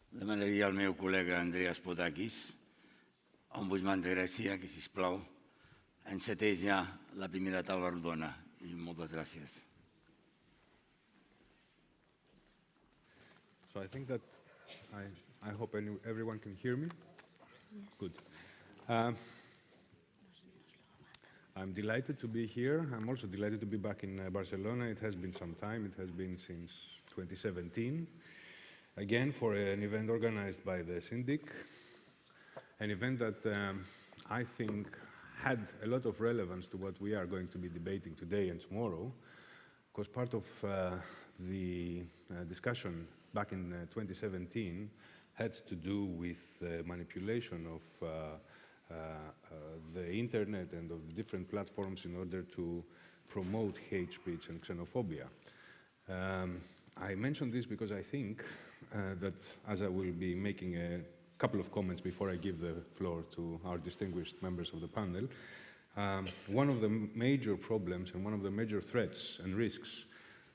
Demanaria al meu col·lega Andreas Pottakis, ombudsman de Grècia, que, sisplau, encetés ja la primera taula rodona. I moltes gràcies. So I think that I hope everyone can hear me. Yes. Good. I'm delighted to be here. I'm also delighted to be back in Barcelona. It has been some time. It has been since 2017. Again, for an event organized by the Syndic, an event that I think had a lot of relevance to what we are going to be debating today and tomorrow, because part of the discussion back in 2017 had to do with manipulation of the internet and of the different platforms in order to promote hate speech and xenophobia. I mention this because I think that, as I will be making a couple of comments before I give the floor to our distinguished members of the panel, one of the major problems and one of the major threats and risks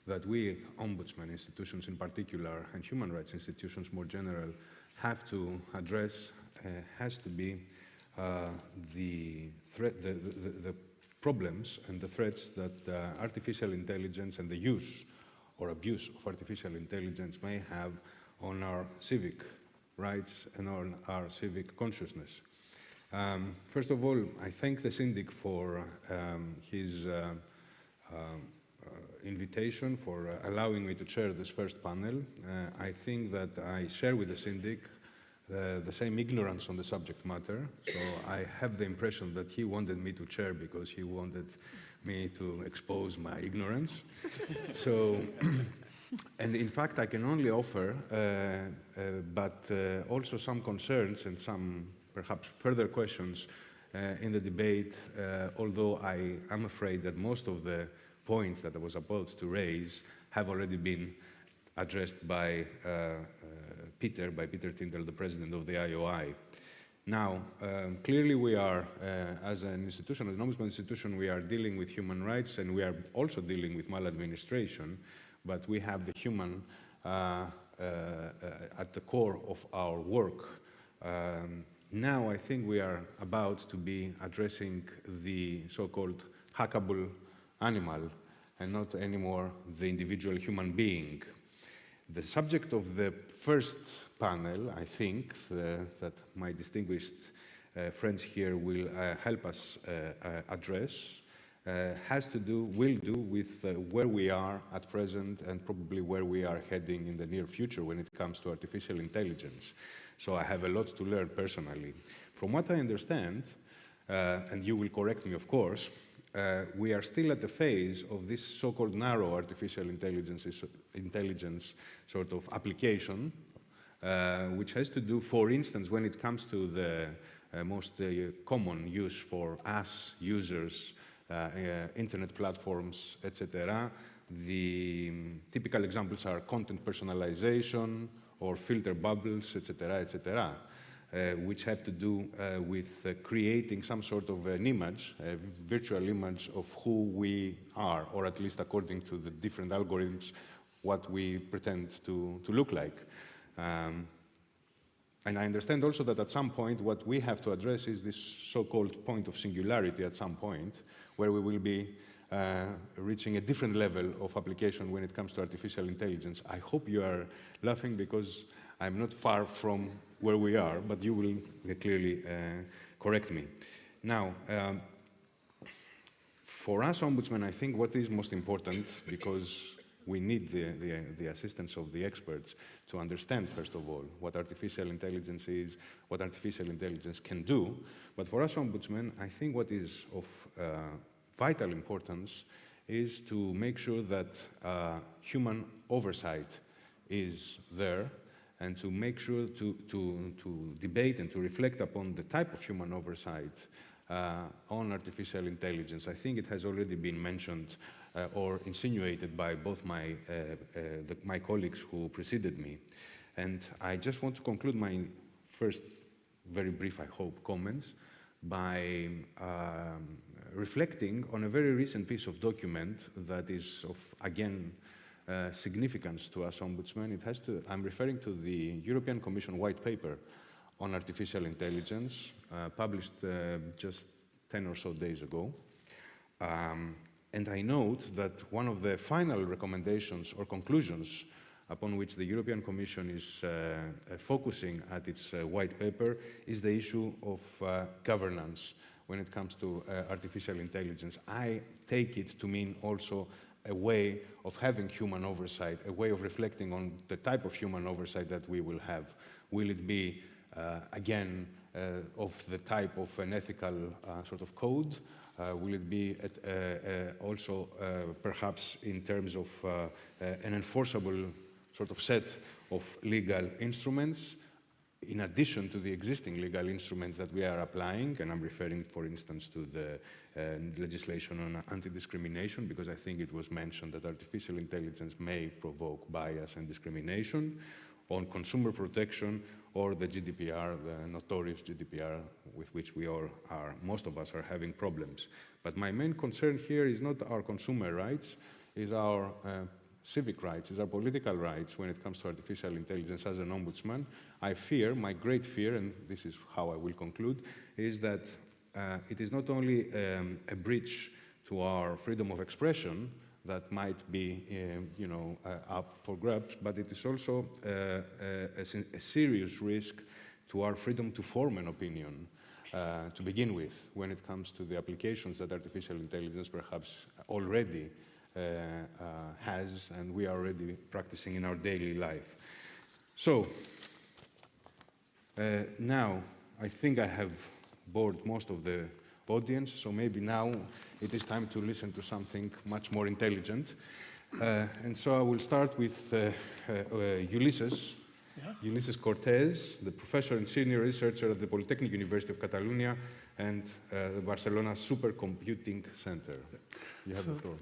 that we ombudsman institutions in particular and human rights institutions more general have to address has to be the problems and the threats that artificial intelligence and the use or abuse of artificial intelligence may have on our civic rights and on our civic consciousness. First of all, I thank the Syndic for his invitation, for allowing me to chair this first panel. I think that I share with the Syndic the same ignorance on the subject matter, so I have the impression that he wanted me to chair because he wanted me to expose my ignorance. So, and in fact, I can only offer, but also some concerns and some perhaps further questions in the debate, although I am afraid that most of the points that I was about to raise have already been addressed by Peter Tindall, the president of the IOI. Now, clearly we are, as an institution, as an ombudsman institution, we are dealing with human rights and we are also dealing with maladministration, but we have the human at the core of our work. Now I think we are about to be addressing the so-called hackable animal and not anymore the individual human being. The subject of the first panel, I think, that my distinguished friends here will help us address, will do with where we are at present and probably where we are heading in the near future when it comes to artificial intelligence. So I have a lot to learn personally. From what I understand, and you will correct me of course, we are still at the phase of this so-called narrow artificial intelligence sort of application, which has to do, for instance, when it comes to the most common use for us users, internet platforms, etc. The typical examples are content personalization or filter bubbles, etc., etc. Which have to do with creating some sort of an image, a virtual image of who we are, or at least according to the different algorithms, what we pretend to look like. And I understand also that at some point what we have to address is this so-called point of singularity at some point, where we will be reaching a different level of application when it comes to artificial intelligence. I hope you are laughing because I'm not far from where we are, but you will clearly correct me. Now, for us ombudsmen, I think what is most important, because we need the assistance of the experts to understand, first of all, what artificial intelligence is, what artificial intelligence can do. But for us ombudsmen, I think what is of vital importance is to make sure that human oversight is there, and to make sure to debate and to reflect upon the type of human oversight on artificial intelligence. I think it has already been mentioned or insinuated by both my colleagues who preceded me. And I just want to conclude my first very brief, I hope, comments by reflecting on a very recent piece of document that is of, again, significance to us ombudsmen, I'm referring to the European Commission white paper on artificial intelligence, published just 10 or so days ago. And I note that one of the final recommendations or conclusions upon which the European Commission is focusing at its white paper is the issue of governance when it comes to artificial intelligence. I take it to mean also a way of having human oversight, a way of reflecting on the type of human oversight that we will have. Will it be, again, of the type of an ethical sort of code? Will it be also perhaps in terms of an enforceable sort of set of legal instruments in addition to the existing legal instruments that we are applying? And I'm referring, for instance, to the legislation on anti-discrimination, because I think it was mentioned that artificial intelligence may provoke bias and discrimination, on consumer protection, or the GDPR, the notorious GDPR with which we all are, most of us are having problems. But my main concern here is not our consumer rights, is our civic rights, is our political rights when it comes to artificial intelligence. As an ombudsman, I fear, my great fear, and this is how I will conclude, is that it is not only a breach to our freedom of expression that might be, up for grabs, but it is also a serious risk to our freedom to form an opinion to begin with, when it comes to the applications that artificial intelligence perhaps already has, and we are already practicing in our daily life. So, now, I think I have bored most of the audience, so maybe now it is time to listen to something much more intelligent. And so I will start with Ulises. Yeah. Ulises Cortés, the professor and senior researcher at the Politècnica University of Catalunya and the Barcelona Supercomputing Center. You have the floor.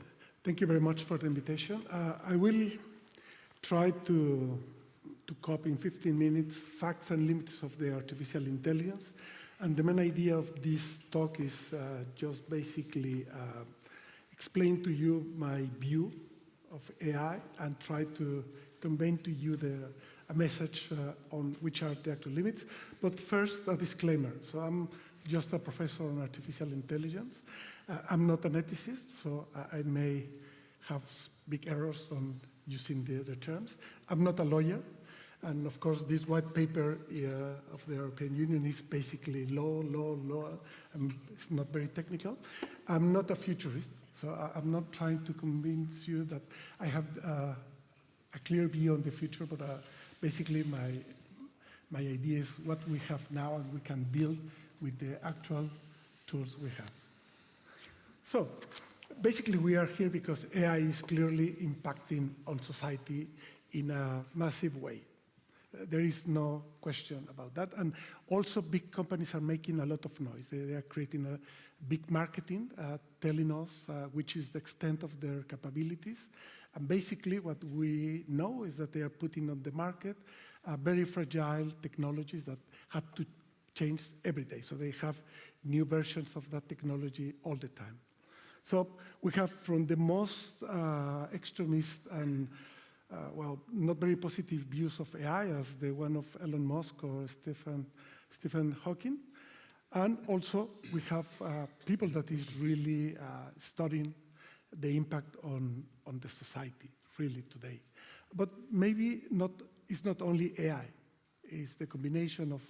Thank you very much for the invitation. I will try to cover in 15 minutes facts and limits of the artificial intelligence. And the main idea of this talk is just basically explain to you my view of AI and try to convey to you a message on which are the actual limits. But first, a disclaimer. So I'm just a professor on artificial intelligence. I'm not an ethicist, so I may have big errors on using the terms. I'm not a lawyer. And of course, this white paper of the European Union is basically law. It's not very technical. I'm not a futurist, so I'm not trying to convince you that I have a clear view on the future, but basically my idea is what we have now and we can build with the actual tools we have. So basically, we are here because AI is clearly impacting on society in a massive way. There is no question about that. And also, big companies are making a lot of noise. They are creating a big marketing, telling us which is the extent of their capabilities. And basically, what we know is that they are putting on the market very fragile technologies that have to change every day. So they have new versions of that technology all the time. So we have from the most extremist and not very positive views of AI as the one of Elon Musk or Stephen Hawking. And also, we have people that is really studying the impact on the society, really, today. But maybe it's not only AI. It's the combination of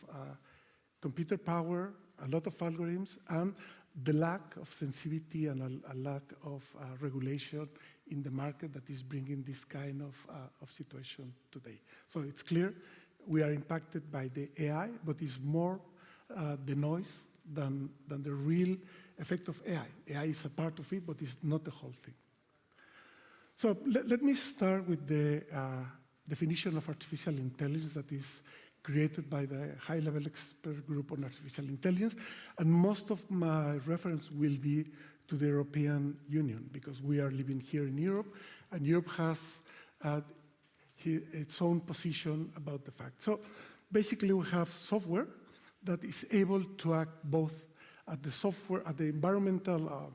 computer power, a lot of algorithms, and the lack of sensitivity and a lack of regulation in the market that is bringing this kind of situation today. So it's clear we are impacted by the AI, but it's more the noise than the real effect of AI. AI is a part of it, but it's not the whole thing. So let me start with the definition of artificial intelligence that is created by the high-level expert group on artificial intelligence. And most of my reference will be to the European Union, because we are living here in Europe, and Europe has its own position about the fact. So basically, we have software that is able to act both at the software, at the environmental,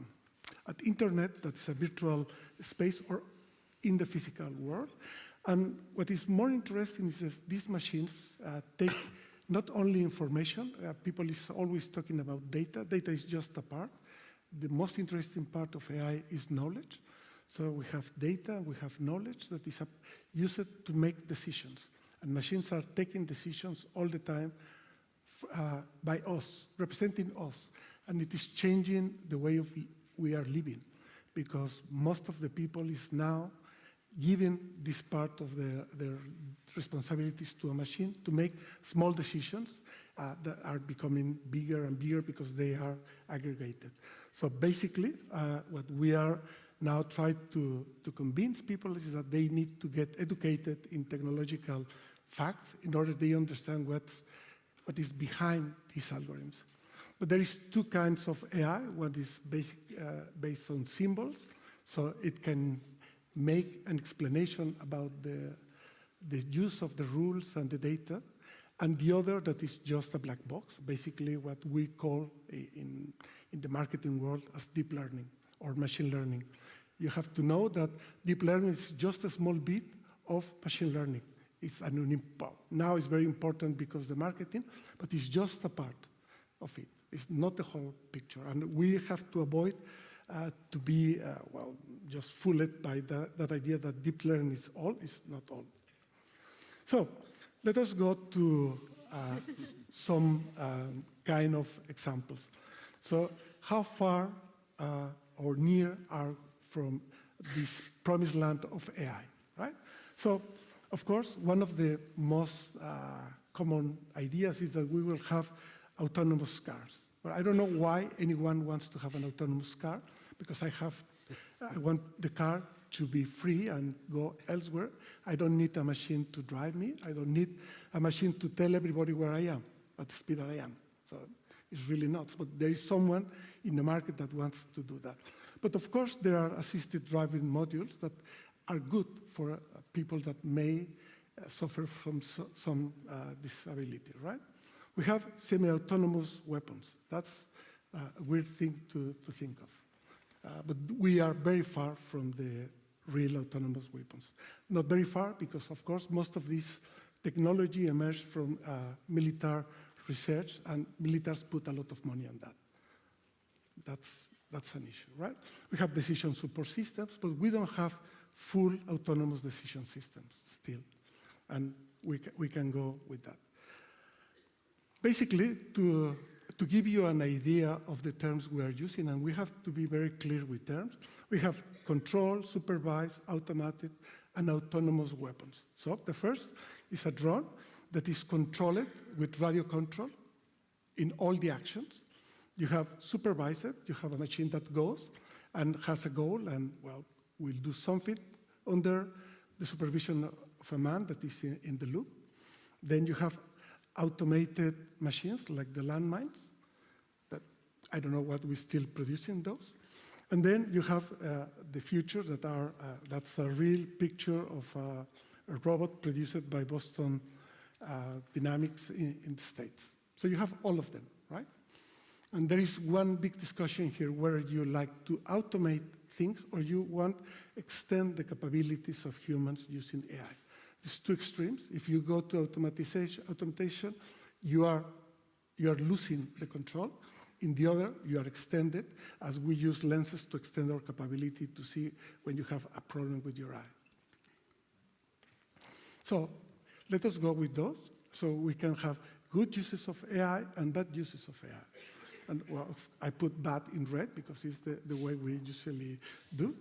at internet, that is a virtual space, or in the physical world. And what is more interesting is that these machines take not only information, people is always talking about data. Data is just a part. The most interesting part of AI is knowledge. So we have data, we have knowledge that is used to make decisions. And machines are taking decisions all the time by us, representing us. And it is changing the way we are living, because most of the people is now giving this part of their responsibilities to a machine to make small decisions that are becoming bigger and bigger because they are aggregated. So basically, what we are now trying to convince people is that they need to get educated in technological facts in order they understand what is behind these algorithms. But there is two kinds of AI. One is based on symbols, so it can make an explanation about the use of the rules and the data, and the other that is just a black box, basically what we call in the marketing world as deep learning or machine learning. You have to know that deep learning is just a small bit of machine learning. Now it's very important because the marketing, but it's just a part of it. It's not the whole picture. And we have to avoid to be, just fooled by that idea that deep learning is all. It's not all. So let us go to some kind of examples. So how far or near are from this promised land of AI, right? So, of course, one of the most common ideas is that we will have autonomous cars. But I don't know why anyone wants to have an autonomous car, because I want the car to be free and go elsewhere. I don't need a machine to drive me. I don't need a machine to tell everybody where I am, at the speed that I am. So it's really nuts. But there is someone in the market that wants to do that. But of course, there are assisted driving modules that are good for people that may suffer from some disability, right? We have semi-autonomous weapons. That's a weird thing to think of. But we are very far from the real autonomous weapons. Not very far because, of course, most of this technology emerged from military research, and militaries put a lot of money on that. That's an issue, right? We have decision support systems, but we don't have full autonomous decision systems still. And we can go with that. Basically, to give you an idea of the terms we are using, and we have to be very clear with terms, we have control, supervised, automated, and autonomous weapons. So the first is a drone that is controlled with radio control in all the actions. You have supervised, you have a machine that goes and has a goal and, will do something under the supervision of a man that is in the loop. Then you have automated machines like the landmines that I don't know what we're still producing those. And then you have the future that's a real picture of a robot produced by Boston Dynamics in the States. So you have all of them, right? And there is one big discussion here whether you like to automate things or you want to extend the capabilities of humans using AI. There's two extremes. If you go to automation, you are losing the control. In the other, you are extended, as we use lenses to extend our capability to see when you have a problem with your eye. So let us go with those so we can have good uses of AI and bad uses of AI. And I put bad in red because it's the way we usually do.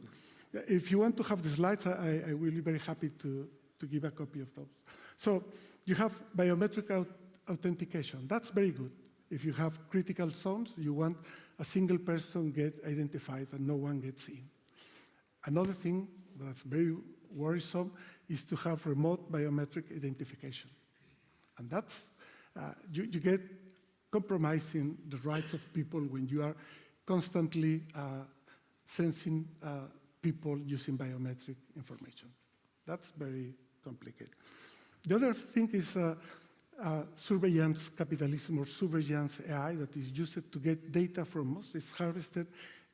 If you want to have the slides, I will be very happy to give a copy of those. So you have biometric authentication. That's very good. If you have critical zones, you want a single person get identified and no one gets in. Another thing that's very worrisome is to have remote biometric identification. And that's, you get compromising the rights of people when you are constantly sensing people using biometric information. That's very complicated. The other thing is surveillance capitalism or surveillance AI that is used to get data from us. It's harvested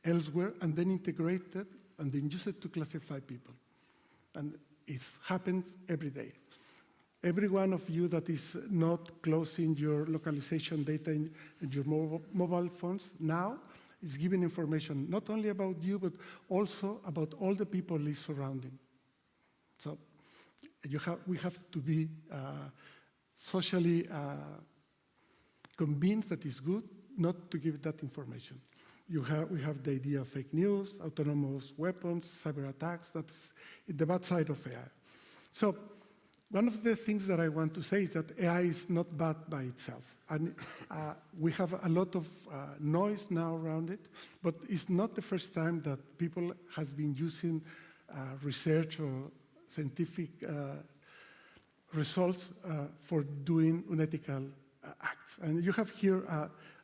elsewhere and then integrated and then used to classify people. And it happens every day. Every one of you that is not closing your localization data in your mobile phones now is giving information not only about you, but also about all the people he's surrounding. So we have to be socially convinced that it's good not to give that information. We have the idea of fake news, autonomous weapons, cyber attacks. That's the bad side of AI. So one of the things that I want to say is that AI is not bad by itself. And we have a lot of noise now around it, but it's not the first time that people has been using research or scientific results for doing unethical acts. And you have here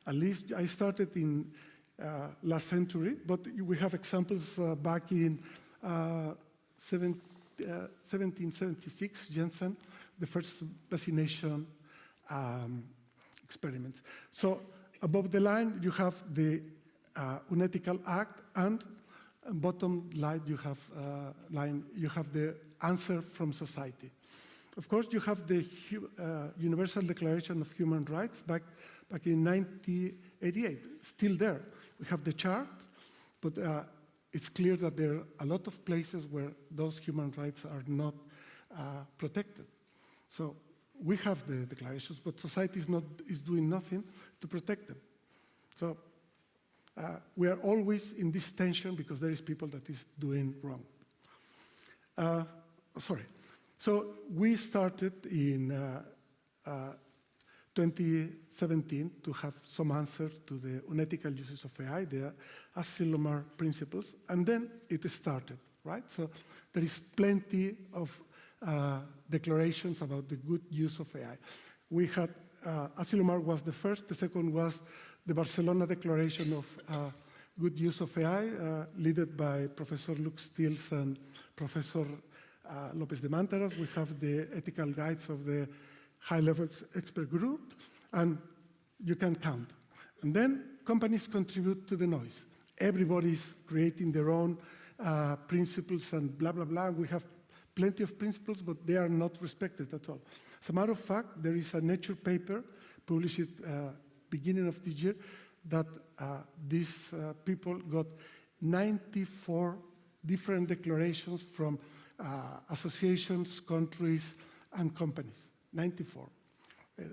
a list. I started in last century, but we have examples back in 1776, Jensen, the first vaccination experiments. So above the line, you have the unethical act, and bottom line, you have the answer from society. Of course, you have the Universal Declaration of Human Rights back in 1988, still there. We have the chart, but it's clear that there are a lot of places where those human rights are not protected. So we have the declarations, but society is doing nothing to protect them. So we are always in this tension because there is people that is doing wrong. So we started in 2017 to have some answers to the unethical uses of AI, the Asilomar principles, and then it started, right? So there is plenty of declarations about the good use of AI. We had, Asilomar was the first, the second was the Barcelona Declaration of Good Use of AI, led by Professor Luke Stills and Professor Lopez de Mantaras. We have the ethical guides of the high-level expert group, and you can count. And then companies contribute to the noise. Everybody's creating their own principles and blah, blah, blah. We have plenty of principles, but they are not respected at all. As a matter of fact, there is a Nature paper published beginning of this year that these people got 94 different declarations from associations, countries, and companies. 94.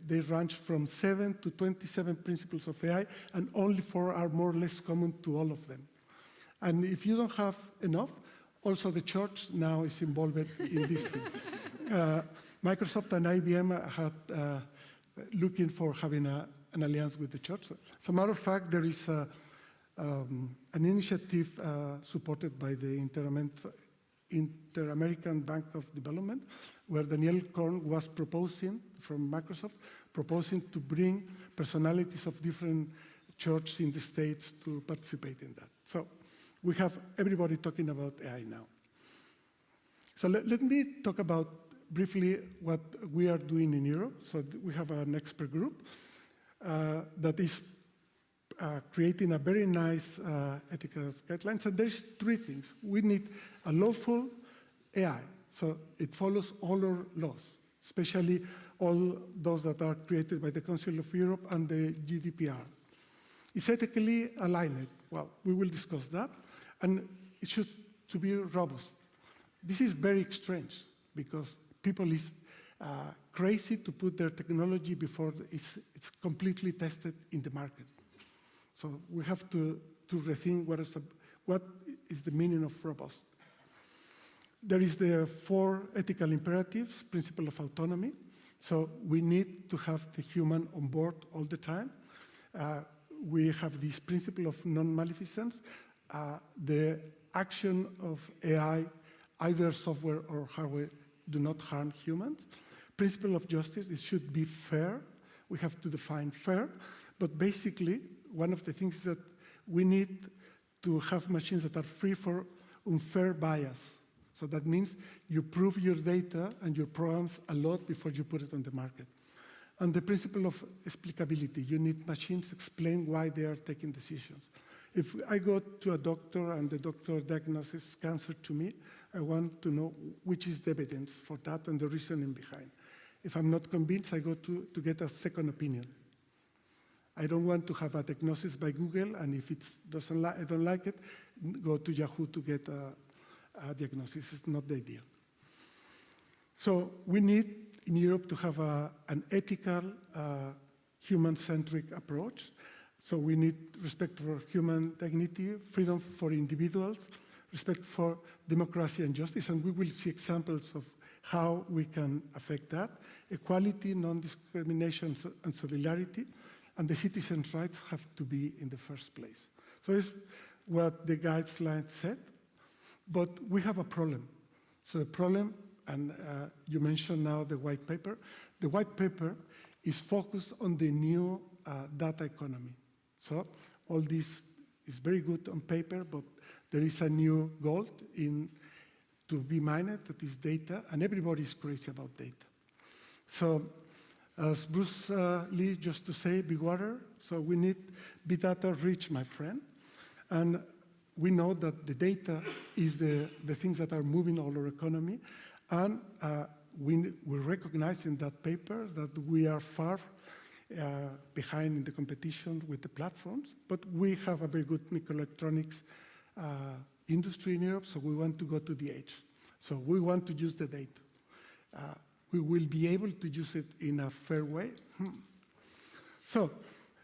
They range from 7 to 27 principles of AI, and only 4 are more or less common to all of them. And if you don't have enough, also the church now is involved in this thing. Microsoft and IBM had looking for having an alliance with the church. As a matter of fact, there is an initiative supported by the Inter-American Bank of Development, where Daniel Korn was proposing, from Microsoft, proposing to bring personalities of different churches in the States to participate in that. So we have everybody talking about AI now. So let me talk about briefly what we are doing in Europe. So we have an expert group that is creating a very nice ethical guidelines. And there's 3 things. We need a lawful AI. So it follows all our laws, especially all those that are created by the Council of Europe and the GDPR. It's ethically aligned. Well, we will discuss that. And it should to be robust. This is very strange because people is crazy to put their technology before it's completely tested in the market. So we have to rethink what is the meaning of robust. There is the 4 ethical imperatives, principle of autonomy. So we need to have the human on board all the time. We have this principle of non-maleficence. The action of AI, either software or hardware, do not harm humans. Principle of justice, it should be fair. We have to define fair. But basically, one of the things is that we need to have machines that are free for unfair bias. So that means you prove your data and your programs a lot before you put it on the market. And the principle of explicability, you need machines to explain why they are taking decisions. If I go to a doctor and the doctor diagnoses cancer to me, I want to know which is the evidence for that and the reasoning behind. If I'm not convinced, I go to get a second opinion. I don't want to have a diagnosis by Google, and if I don't like it, go to Yahoo to get a diagnosis. It's not the idea. So we need in Europe to have an ethical, human-centric approach. So we need respect for human dignity, freedom for individuals, respect for democracy and justice, and we will see examples of how we can affect that. Equality, non-discrimination, and solidarity, and the citizens' rights have to be in the first place. So it's what the guidelines said, but we have a problem. So the problem, and you mentioned now the white paper. The white paper is focused on the new data economy. So all this is very good on paper, but there is a new gold to be mined, that is data, and everybody is crazy about data. So as Bruce Lee used to say, big water, so we need big data rich, my friend. And we know that the data is the things that are moving all our economy. And we recognize in that paper that we are far behind in the competition with the platforms, but we have a very good microelectronics industry in Europe, so we want to go to the edge. So we want to use the data. We will be able to use it in a fair way. So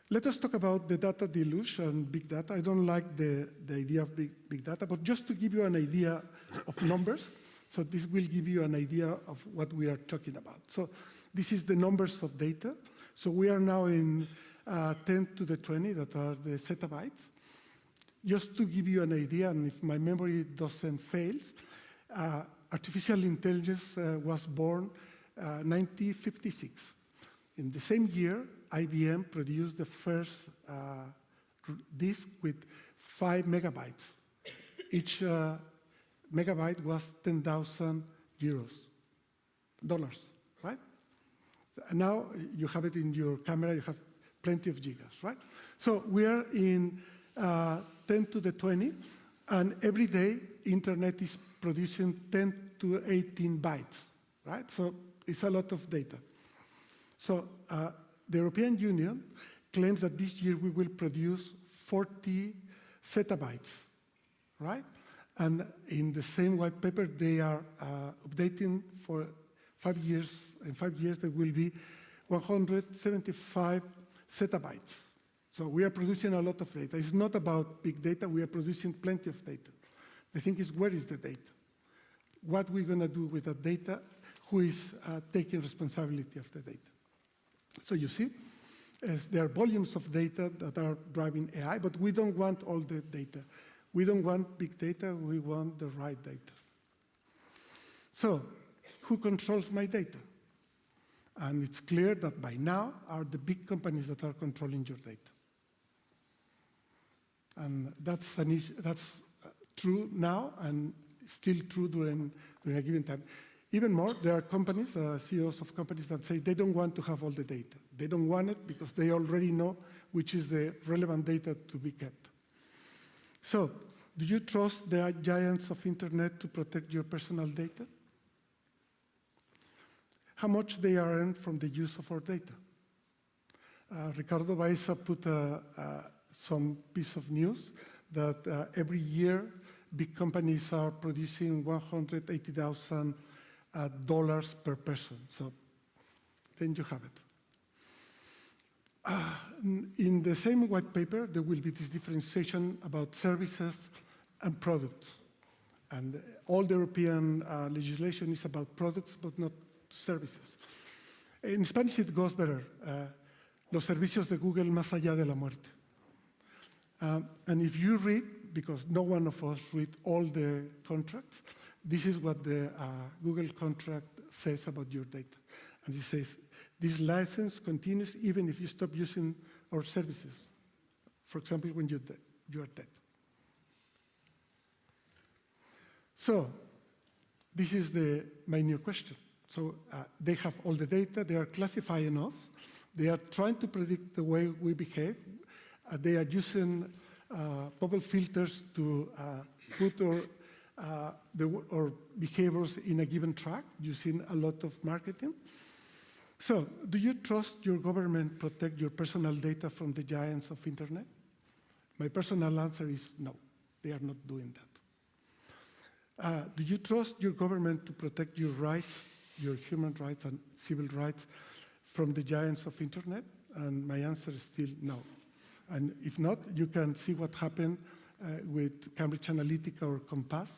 let us talk about the data deluge and big data. I don't like the idea of big data, but just to give you an idea of numbers, so this will give you an idea of what we are talking about. So this is the numbers of data. So we are now in 10 to the 20, that are the zettabytes. Just to give you an idea, and if my memory doesn't fail, artificial intelligence was born 1956. In the same year, IBM produced the first disk with 5 megabytes. Each megabyte was 10,000 dollars, right? And now you have it in your camera, you have plenty of gigas, right? So we are in 10 to the 20, and every day, internet is producing 10 to 18 bytes, right? So it's a lot of data. So the European Union claims that this year we will produce 40 zettabytes, right? And in the same white paper, they are updating for 5 years. In 5 years, there will be 175 zettabytes. So we are producing a lot of data. It's not about big data. We are producing plenty of data. The thing is, where is the data? What we're going to do with that data? Who is taking responsibility of the data? So you see, there are volumes of data that are driving AI, but we don't want all the data. We don't want big data. We want the right data. So who controls my data? And it's clear that by now are the big companies that are controlling your data. And that's an issue, that's true now and still true during a given time. Even more, there are companies, CEOs of companies that say they don't want to have all the data. They don't want it because they already know which is the relevant data to be kept. So, do you trust the giants of internet to protect your personal data? How much they earn from the use of our data? Ricardo Baeza put some piece of news that every year big companies are producing $180,000 per person. So then you have it. In the same white paper, there will be this differentiation about services and products. And all the European legislation is about products, but not services. In Spanish, it goes better. Los servicios de Google más allá de la muerte. And if you read, because no one of us read all the contracts, this is what the Google contract says about your data. And it says, this license continues even if you stop using our services. For example, when you are dead. So this is my new question. So they have all the data, they are classifying us, they are trying to predict the way we behave, they are using bubble filters to put our or behaviors in a given track using a lot of marketing. So, do you trust your government protect your personal data from the giants of internet? My personal answer is no, they are not doing that. Do you trust your government to protect your rights, your human rights and civil rights from the giants of internet? And my answer is still no. And if not, you can see what happened with Cambridge Analytica or Compass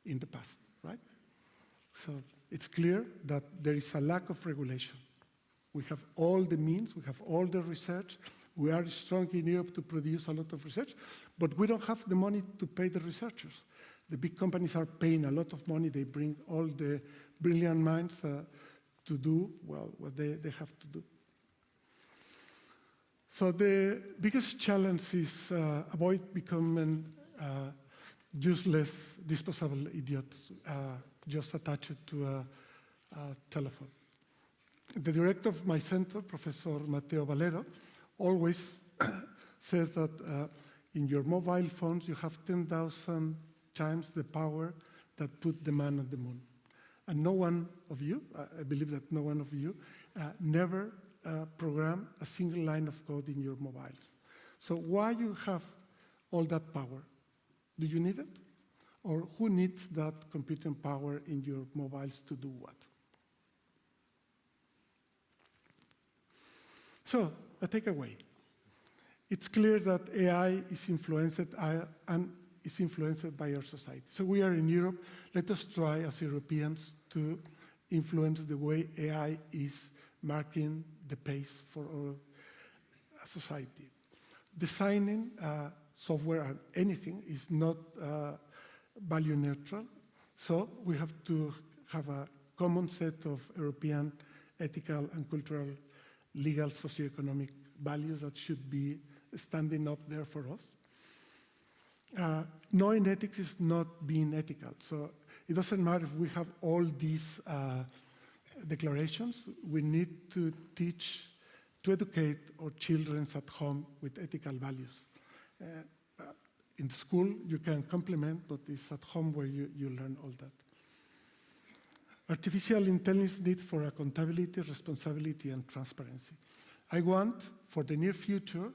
in the past, right? So it's clear that there is a lack of regulation. We have all the means, we have all the research, we are strong in Europe to produce a lot of research, but we don't have the money to pay the researchers. The big companies are paying a lot of money, they bring all the brilliant minds to do, well, what they have to do. So the biggest challenge is avoid becoming useless, disposable idiots just attached to a telephone. The director of my center, Professor Mateo Valero, always says that in your mobile phones you have 10,000 times the power that put the man on the moon. And no one of you, I believe that no one of you, never program a single line of code in your mobiles. So why you have all that power? Do you need it? Or who needs that computing power in your mobiles to do what? So, a takeaway. It's clear that AI is influenced and is influenced by our society. So we are in Europe. Let us try as Europeans to influence the way AI is marking the pace for our society. Designing software or anything is not value neutral. So we have to have a common set of European ethical and cultural, legal, socioeconomic values that should be standing up there for us. Knowing ethics is not being ethical. So it doesn't matter if we have all these declarations. We need to teach, to educate our children at home with ethical values. In school, you can complement, but it's at home where you learn all that. Artificial intelligence needs for accountability, responsibility, and transparency. I want, for the near future,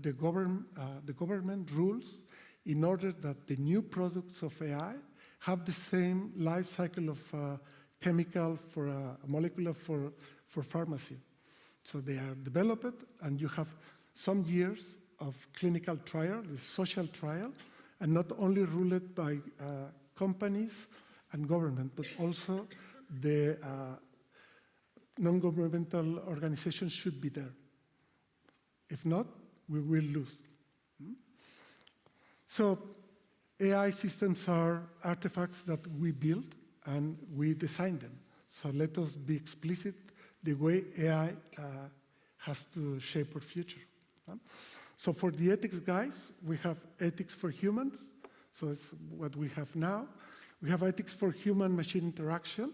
the government rules in order that the new products of AI have the same life cycle of chemical for a molecular for pharmacy. So they are developed, and you have some years of clinical trial, the social trial, and not only ruled by companies and government, but also the non-governmental organizations should be there. If not, we will lose. So AI systems are artifacts that we build and we design them. So let us be explicit the way AI has to shape our future. So for the ethics guys, we have ethics for humans. So it's what we have now. We have ethics for human-machine interaction.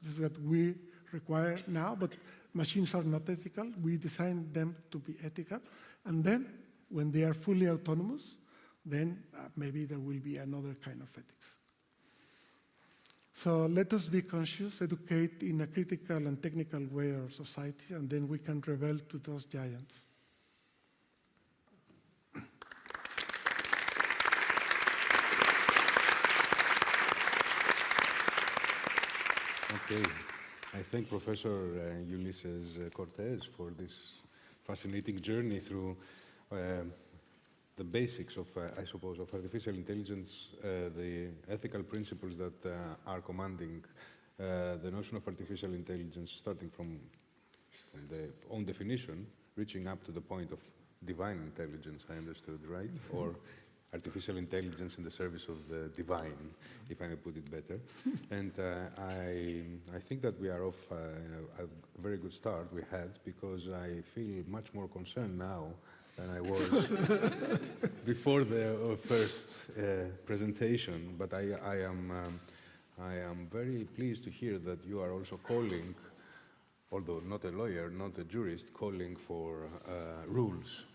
This is what we require now, but machines are not ethical. We design them to be ethical. And then, when they are fully autonomous, then maybe there will be another kind of ethics. So let us be conscious, educate in a critical and technical way our society, and then we can rebel to those giants. Okay, I thank Professor Ulises Cortés for this fascinating journey through the basics of, I suppose, of artificial intelligence, the ethical principles that are commanding the notion of artificial intelligence, starting from the own definition, reaching up to the point of divine intelligence, I understood, right? Or artificial intelligence in the service of the divine, if I may put it better. And I think that we are off a very good start we had, because I feel much more concerned now than I was before the first presentation. But I am very pleased to hear that you are also calling, although not a lawyer, not a jurist, calling for rules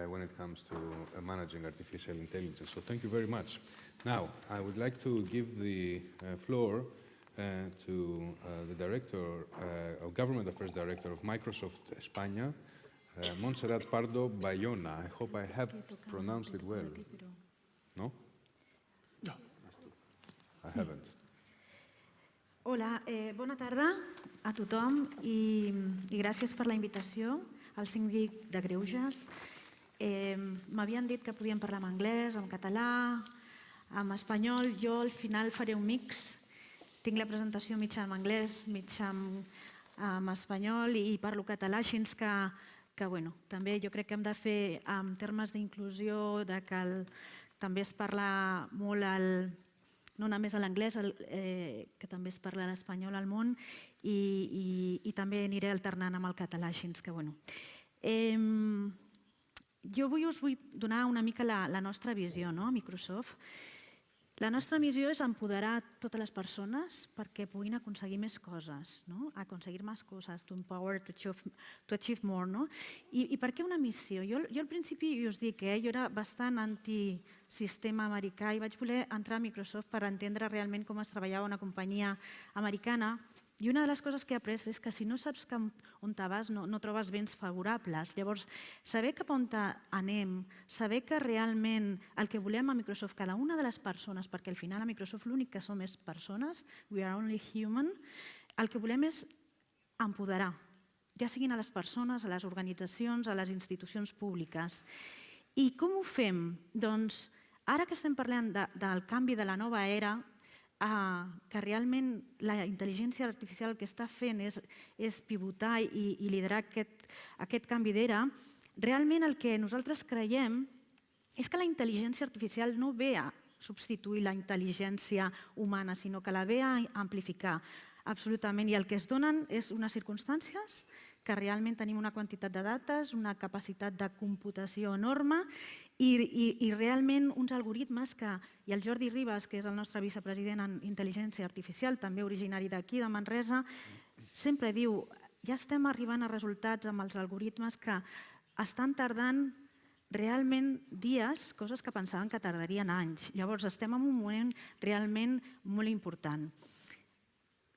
when it comes to managing artificial intelligence. So thank you very much. Now, I would like to give the floor to the Director, Government Affairs Director of Microsoft España, Montserrat Pardo Bayona. I hope I have pronounced it well. No? No. I haven't. Hola, bona tarda a tothom i gràcies per la invitació al síndic de Greuges. M'havien dit que podíem parlar en anglès, en català, en espanyol. Jo al final faré un mix. Tinc la presentació mitja en anglès, mitja en espanyol i parlo català, així que també jo crec que hem de fer en termes d'inclusió, que també es parla molt no només a l'anglès, que també es parla l'espanyol al món, i també aniré alternant amb el català, així que jo avui us vull donar una mica la nostra visió, a Microsoft. La nostra missió és empoderar totes les persones perquè puguin aconseguir més coses, aconseguir més coses, to empower, to achieve more. I per què una missió? Jo al principi us dic que jo era bastant antisistema americà i vaig voler entrar a Microsoft per entendre realment com es treballava una companyia americana. I una de les coses que he après és que si no saps on te vas no trobes vents favorables. Llavors, saber cap on anem, saber que realment el que volem a Microsoft, cada una de les persones, perquè al final a Microsoft l'únic que som és persones, we are only human, el que volem és empoderar, ja siguin a les persones, a les organitzacions, a les institucions públiques. I com ho fem? Doncs ara que estem parlant del canvi de la nova era, que realment la intel·ligència artificial el que està fent és pivotar i liderar aquest canvi d'era, realment el que nosaltres creiem és que la intel·ligència artificial no ve a substituir la intel·ligència humana, sinó que la ve a amplificar absolutament. I el que es donen és unes circumstàncies que realment tenim una quantitat de dates, una capacitat de computació enorme i realment uns algoritmes que, i el Jordi Ribas, que és el nostre vicepresident en intel·ligència artificial, també originari d'aquí, de Manresa, sempre diu, ja estem arribant a resultats amb els algoritmes que estan tardant realment dies, coses que pensaven que tardarien anys. Llavors estem en un moment realment molt important.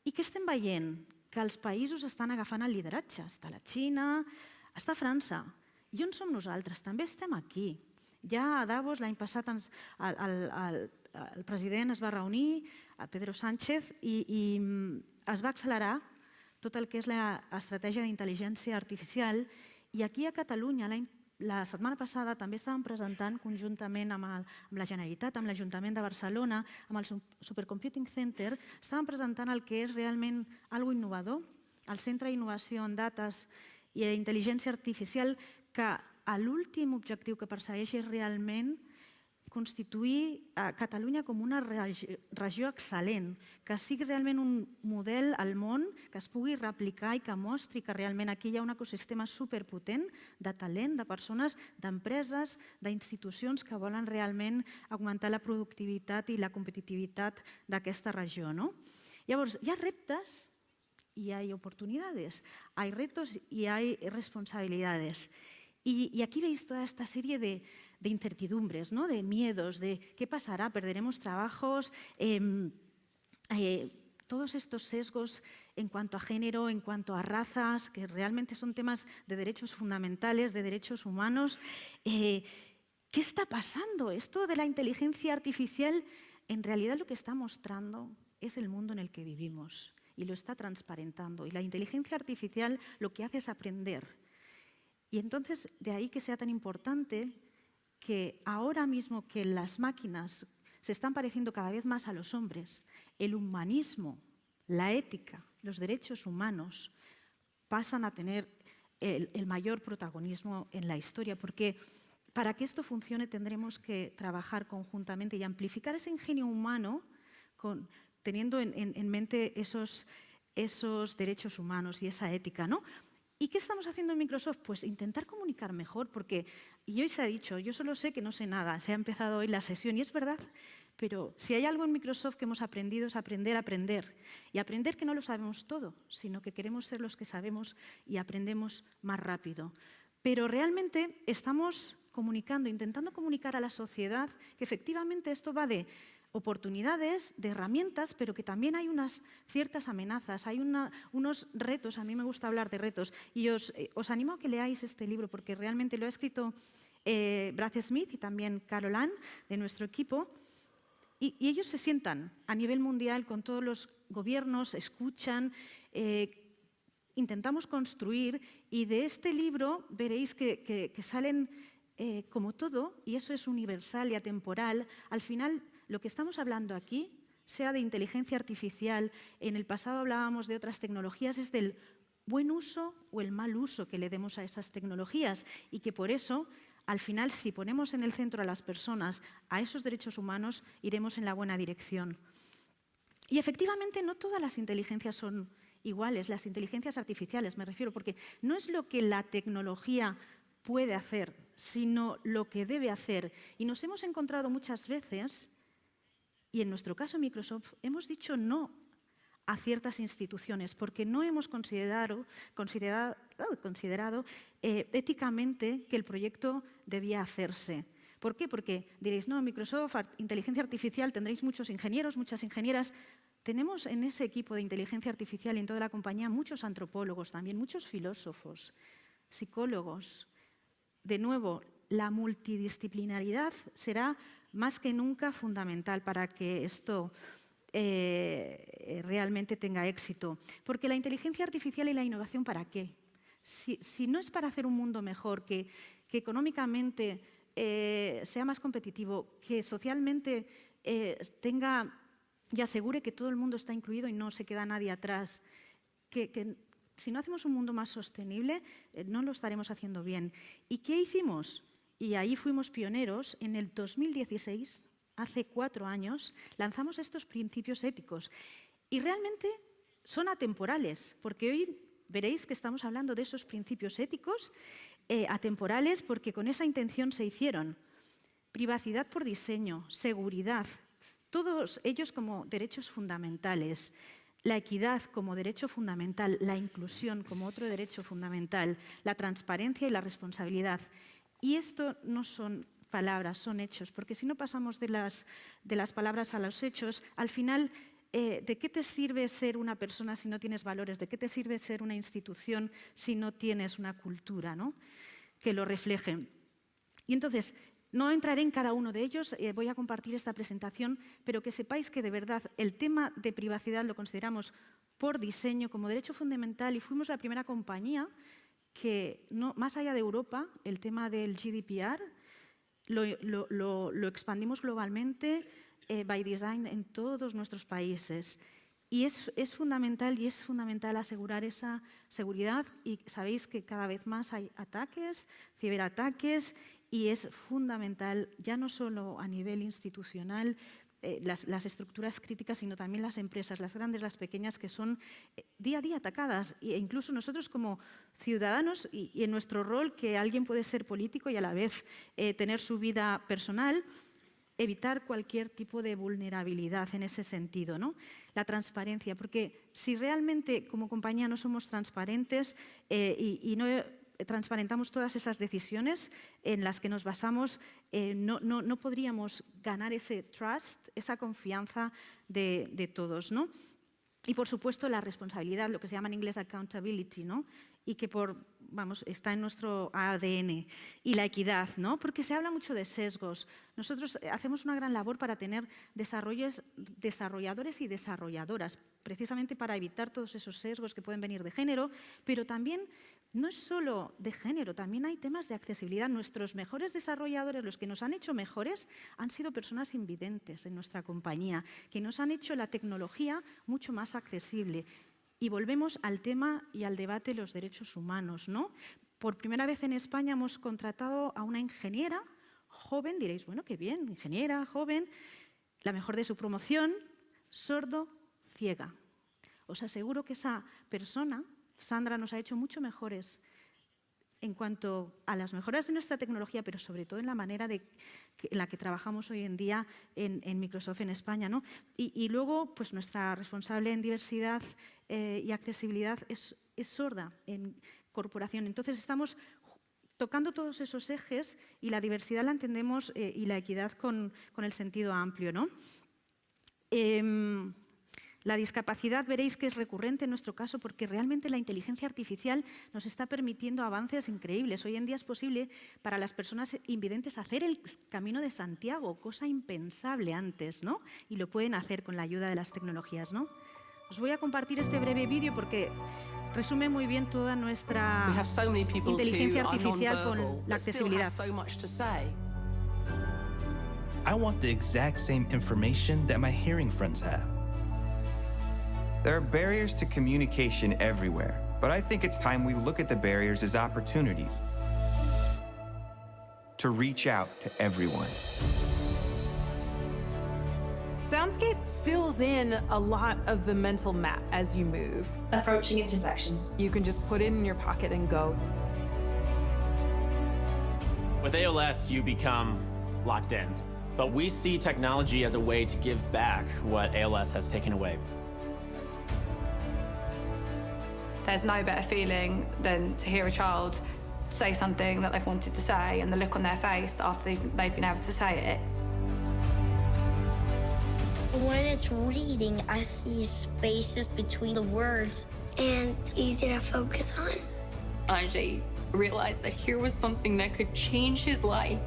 I què estem veient? Que els països estan agafant el lideratge. Està la Xina, està França. I on som nosaltres? També estem aquí. Ja a Davos l'any passat el president es va reunir, Pedro Sánchez, i es va accelerar tot el que és l'estratègia d'intel·ligència artificial. I aquí a Catalunya, la setmana passada, també estàvem presentant conjuntament amb la Generalitat, amb l'Ajuntament de Barcelona, amb el Supercomputing Center, estàvem presentant el que és realment algo innovador, el Centre d'Innovació en Dates i Intel·ligència Artificial, que l'últim objectiu que persegueix és realment constituir Catalunya com una regió excel·lent, que sigui realment un model al món, que es pugui replicar i que mostri que realment aquí hi ha un ecosistema superpotent de talent, de persones, d'empreses, d'institucions que volen realment augmentar la productivitat i la competitivitat d'aquesta regió. Llavors, hi ha reptes y hay oportunidades, hay retos y hay responsabilidades. Y aquí veis toda esta serie de incertidumbres, de miedos, de qué pasará, perderemos trabajos, todos estos sesgos en cuanto a género, en cuanto a razas, que realmente son temas de derechos fundamentales, de derechos humanos. ¿Qué está pasando? Esto de la inteligencia artificial, en realidad lo que está mostrando es el mundo en el que vivimos y lo está transparentando. Y la inteligencia artificial lo que hace es aprender. Y entonces, de ahí que sea tan importante que ahora mismo que las máquinas se están pareciendo cada vez más a los hombres, el humanismo, la ética, los derechos humanos pasan a tener el mayor protagonismo en la historia, porque para que esto funcione tendremos que trabajar conjuntamente y amplificar ese ingenio humano teniendo en mente esos derechos humanos y esa ética, ¿no? ¿Y qué estamos haciendo en Microsoft? Pues intentar comunicar mejor, porque, y hoy se ha dicho, yo solo sé que no sé nada, se ha empezado hoy la sesión y es verdad, pero si hay algo en Microsoft que hemos aprendido es aprender a aprender. Y aprender que no lo sabemos todo, sino que queremos ser los que sabemos y aprendemos más rápido. Pero realmente estamos comunicando, intentando comunicar a la sociedad que efectivamente esto va de oportunidades, de herramientas, pero que también hay unas ciertas amenazas, hay unos retos. A mí me gusta hablar de retos y os animo a que leáis este libro porque realmente lo ha escrito Brad Smith y también Carol Ann de nuestro equipo y ellos se sientan a nivel mundial con todos los gobiernos, escuchan, intentamos construir y de este libro veréis que salen como todo, y eso es universal y atemporal. Al final, lo que estamos hablando aquí, sea de inteligencia artificial, en el pasado hablábamos de otras tecnologías, es del buen uso o el mal uso que le demos a esas tecnologías y que por eso, al final, si ponemos en el centro a las personas, a esos derechos humanos, iremos en la buena dirección. Y efectivamente, no todas las inteligencias son iguales, las inteligencias artificiales me refiero, porque no es lo que la tecnología puede hacer, sino lo que debe hacer. Y nos hemos encontrado muchas veces, y en nuestro caso Microsoft, hemos dicho no a ciertas instituciones porque no hemos considerado éticamente que el proyecto debía hacerse. ¿Por qué? Porque diréis, no, Microsoft, inteligencia artificial, tendréis muchos ingenieros, muchas ingenieras. Tenemos en ese equipo de inteligencia artificial y en toda la compañía muchos antropólogos también, muchos filósofos, psicólogos. De nuevo, la multidisciplinaridad será más que nunca fundamental para que esto realmente tenga éxito. Porque la inteligencia artificial y la innovación, ¿para qué? Si no es para hacer un mundo mejor, que económicamente sea más competitivo, que socialmente tenga y asegure que todo el mundo está incluido y no se queda nadie atrás, que si no hacemos un mundo más sostenible, no lo estaremos haciendo bien. ¿Y qué hicimos? Y ahí fuimos pioneros. En el 2016, hace 4 años, lanzamos estos principios éticos. Y realmente son atemporales, porque hoy veréis que estamos hablando de esos principios éticos atemporales porque con esa intención se hicieron. Privacidad por diseño, seguridad, todos ellos como derechos fundamentales. La equidad como derecho fundamental, la inclusión como otro derecho fundamental, la transparencia y la responsabilidad. Y esto no son palabras, son hechos, porque si no pasamos de las palabras a los hechos, al final, ¿de qué te sirve ser una persona si no tienes valores? ¿De qué te sirve ser una institución si no tienes una cultura, ¿no?, que lo refleje? Y entonces, no entraré en cada uno de ellos, voy a compartir esta presentación, pero que sepáis que de verdad el tema de privacidad lo consideramos por diseño como derecho fundamental y fuimos la primera compañía que, más allá de Europa, el tema del GDPR lo expandimos globalmente by design en todos nuestros países. Y es fundamental asegurar esa seguridad y sabéis que cada vez más hay ataques, ciberataques y es fundamental, ya no solo a nivel institucional, las estructuras críticas, sino también las empresas, las grandes, las pequeñas, que son día a día atacadas. E incluso nosotros como ciudadanos y en nuestro rol, que alguien puede ser político y a la vez tener su vida personal, evitar cualquier tipo de vulnerabilidad en ese sentido, ¿no? La transparencia, porque si realmente como compañía no somos transparentes y no transparentamos todas esas decisiones en las que nos basamos, no podríamos ganar ese trust, esa confianza de todos, ¿no? Y, por supuesto, la responsabilidad, lo que se llama en inglés accountability, ¿no? Y que está en nuestro ADN. Y la equidad, ¿no? Porque se habla mucho de sesgos. Nosotros hacemos una gran labor para tener desarrolladores y desarrolladoras, precisamente para evitar todos esos sesgos que pueden venir de género, pero también no es solo de género, también hay temas de accesibilidad. Nuestros mejores desarrolladores, los que nos han hecho mejores, han sido personas invidentes en nuestra compañía, que nos han hecho la tecnología mucho más accesible. Y volvemos al tema y al debate de los derechos humanos, ¿no? Por primera vez en España hemos contratado a una ingeniera joven, diréis, bueno, qué bien, ingeniera, joven, la mejor de su promoción, sordo-ciega. Os aseguro que esa persona, Sandra, nos ha hecho mucho mejores en cuanto a las mejoras de nuestra tecnología, pero sobre todo en la manera en la que trabajamos hoy en día en Microsoft en España, ¿no? Y luego, pues nuestra responsable en diversidad y accesibilidad es sorda en corporación. Entonces, estamos tocando todos esos ejes y la diversidad la entendemos y la equidad con el sentido amplio, ¿no? La discapacidad veréis que es recurrente en nuestro caso porque realmente la inteligencia artificial nos está permitiendo avances increíbles. Hoy en día es posible para las personas invidentes hacer el Camino de Santiago, cosa impensable antes, ¿no? Y lo pueden hacer con la ayuda de las tecnologías, ¿no? Os voy a compartir este breve vídeo porque resume muy bien toda nuestra inteligencia artificial con la accesibilidad. I want the exact same information that my hearing friends have. There are barriers to communication everywhere, but I think it's time we look at the barriers as opportunities to reach out to everyone. Soundscape fills in a lot of the mental map as you move. Approaching intersection. You can just put it in your pocket and go. With ALS, you become locked in. But we see technology as a way to give back what ALS has taken away. There's no better feeling than to hear a child say something that they've wanted to say and the look on their face after they've been able to say it. When it's reading, I see spaces between the words. And it's easy to focus on. Anjay realized that here was something that could change his life.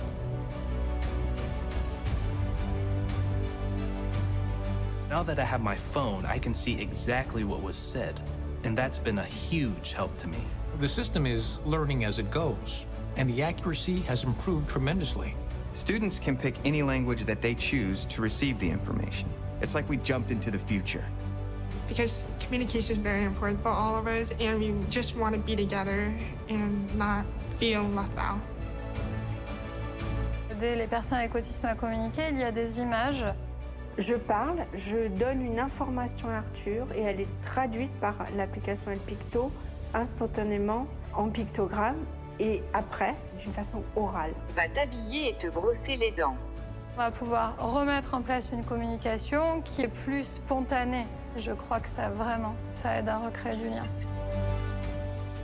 Now that I have my phone, I can see exactly what was said, and that's been a huge help to me. The system is learning as it goes, and the accuracy has improved tremendously. Students can pick any language that they choose to receive the information. It's like we jumped into the future. Because communication is very important for all of us, and we just want to be together and not feel left out. Aider les personnes avec autisme à communiquer, il y a des images. Je parle, je donne une information à Arthur et elle est traduite par l'application El Picto instantanément en pictogramme et après d'une façon orale. Va t'habiller et te brosser les dents. On va pouvoir remettre en place une communication qui est plus spontanée. Je crois que ça aide à recréer du lien.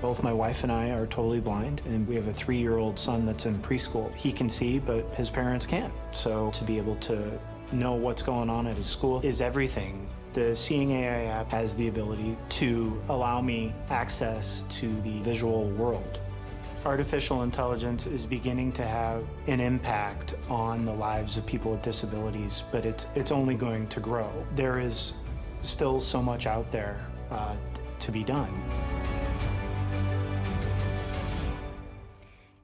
Both my wife and I are totally blind, and we have a 3-year-old son that's in preschool. He can see, but his parents can't. So to be able to know what's going on at his school is everything. The Seeing AI app has the ability to allow me access to the visual world. Artificial intelligence is beginning to have an impact on the lives of people with disabilities, but it's only going to grow. There is still so much out there to be done.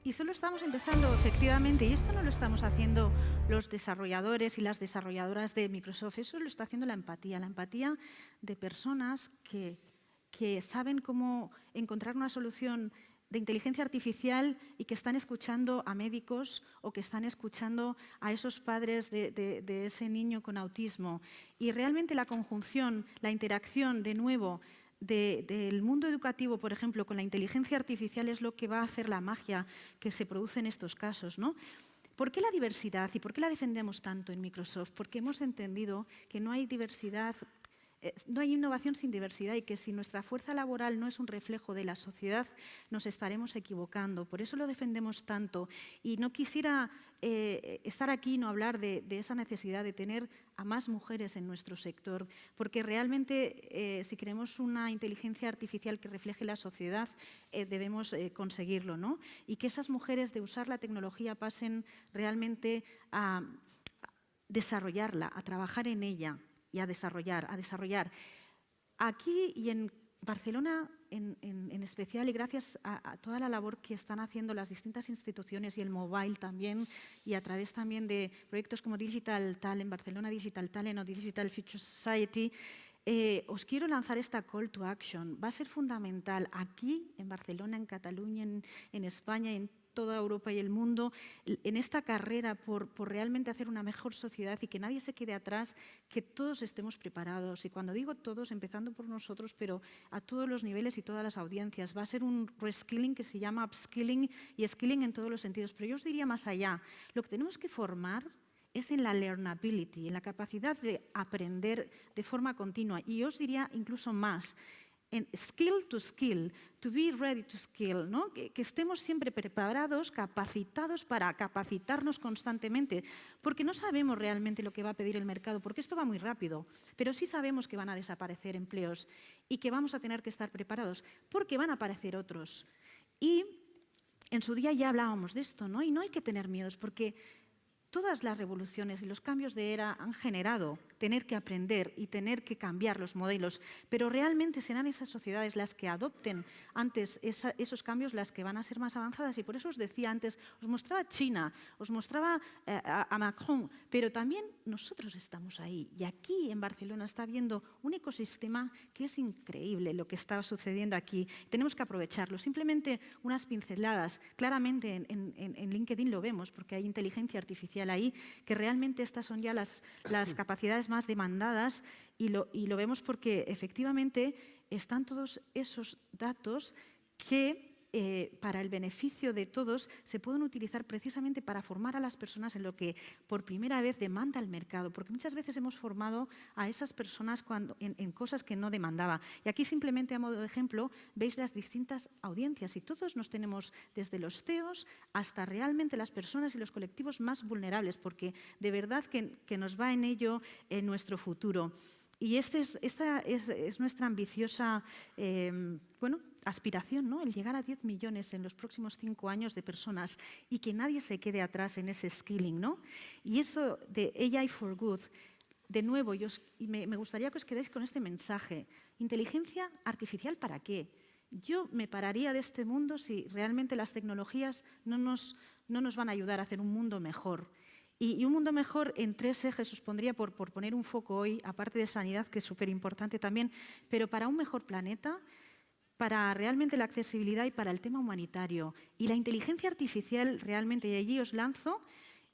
Y solo estamos empezando, efectivamente, y esto no lo estamos haciendo los desarrolladores y las desarrolladoras de Microsoft, eso lo está haciendo la empatía de personas que saben cómo encontrar una solución de inteligencia artificial y que están escuchando a médicos o que están escuchando a esos padres de ese niño con autismo. Y realmente la conjunción, la interacción de nuevo del mundo educativo, por ejemplo, con la inteligencia artificial es lo que va a hacer la magia que se produce en estos casos, ¿no? ¿Por qué la diversidad y por qué la defendemos tanto en Microsoft? Porque hemos entendido que no hay diversidad, no hay innovación sin diversidad y que si nuestra fuerza laboral no es un reflejo de la sociedad, nos estaremos equivocando. Por eso lo defendemos tanto. Y no quisiera estar aquí y no hablar de esa necesidad de tener a más mujeres en nuestro sector, porque realmente si queremos una inteligencia artificial que refleje la sociedad, debemos conseguirlo, ¿no? Y que esas mujeres de usar la tecnología pasen realmente a desarrollarla, a trabajar en ella y a desarrollar. Aquí y en Barcelona en especial, y gracias a toda la labor que están haciendo las distintas instituciones y el mobile también, y a través también de proyectos como Digital Talent, Barcelona Digital Talent o Digital Future Society, os quiero lanzar esta call to action. Va a ser fundamental aquí, en Barcelona, en Cataluña, en España, en toda Europa y el mundo, en esta carrera por realmente hacer una mejor sociedad y que nadie se quede atrás, que todos estemos preparados. Y cuando digo todos, empezando por nosotros, pero a todos los niveles y todas las audiencias. Va a ser un reskilling que se llama upskilling y skilling en todos los sentidos. Pero yo os diría más allá, lo que tenemos que formar es en la learnability, en la capacidad de aprender de forma continua. Y yo os diría incluso más, en skill to be ready to skill, ¿no? Que estemos siempre preparados, capacitados para capacitarnos constantemente, porque no sabemos realmente lo que va a pedir el mercado, porque esto va muy rápido, pero sí sabemos que van a desaparecer empleos y que vamos a tener que estar preparados, porque van a aparecer otros. Y en su día ya hablábamos de esto, ¿no? Y no hay que tener miedos, porque todas las revoluciones y los cambios de era han generado tener que aprender y tener que cambiar los modelos, pero realmente serán esas sociedades las que adopten antes esos cambios las que van a ser más avanzadas. Y por eso os decía antes, os mostraba China, os mostraba a Macron, pero también nosotros estamos ahí. Y aquí en Barcelona está habiendo un ecosistema que es increíble lo que está sucediendo aquí. Tenemos que aprovecharlo. Simplemente unas pinceladas. Claramente en LinkedIn lo vemos, porque hay inteligencia artificial ahí, que realmente estas son ya las capacidades más demandadas y lo vemos porque efectivamente están todos esos datos que para el beneficio de todos se pueden utilizar precisamente para formar a las personas en lo que por primera vez demanda el mercado, porque muchas veces hemos formado a esas personas en cosas que no demandaba. Y aquí simplemente a modo de ejemplo veis las distintas audiencias y todos nos tenemos desde los CEOs hasta realmente las personas y los colectivos más vulnerables, porque de verdad que nos va en ello nuestro futuro. Y esta es nuestra ambiciosa aspiración, ¿no? El llegar a 10 millones en los próximos 5 años de personas y que nadie se quede atrás en ese skilling, ¿no? Y eso de AI for Good, de nuevo, me gustaría que os quedéis con este mensaje. ¿Inteligencia artificial para qué? Yo me pararía de este mundo si realmente las tecnologías no nos van a ayudar a hacer un mundo mejor. Y un mundo mejor en 3 ejes os pondría por poner un foco hoy, aparte de sanidad, que es súper importante también, pero para un mejor planeta, para realmente la accesibilidad y para el tema humanitario. Y la inteligencia artificial realmente, y allí os lanzo,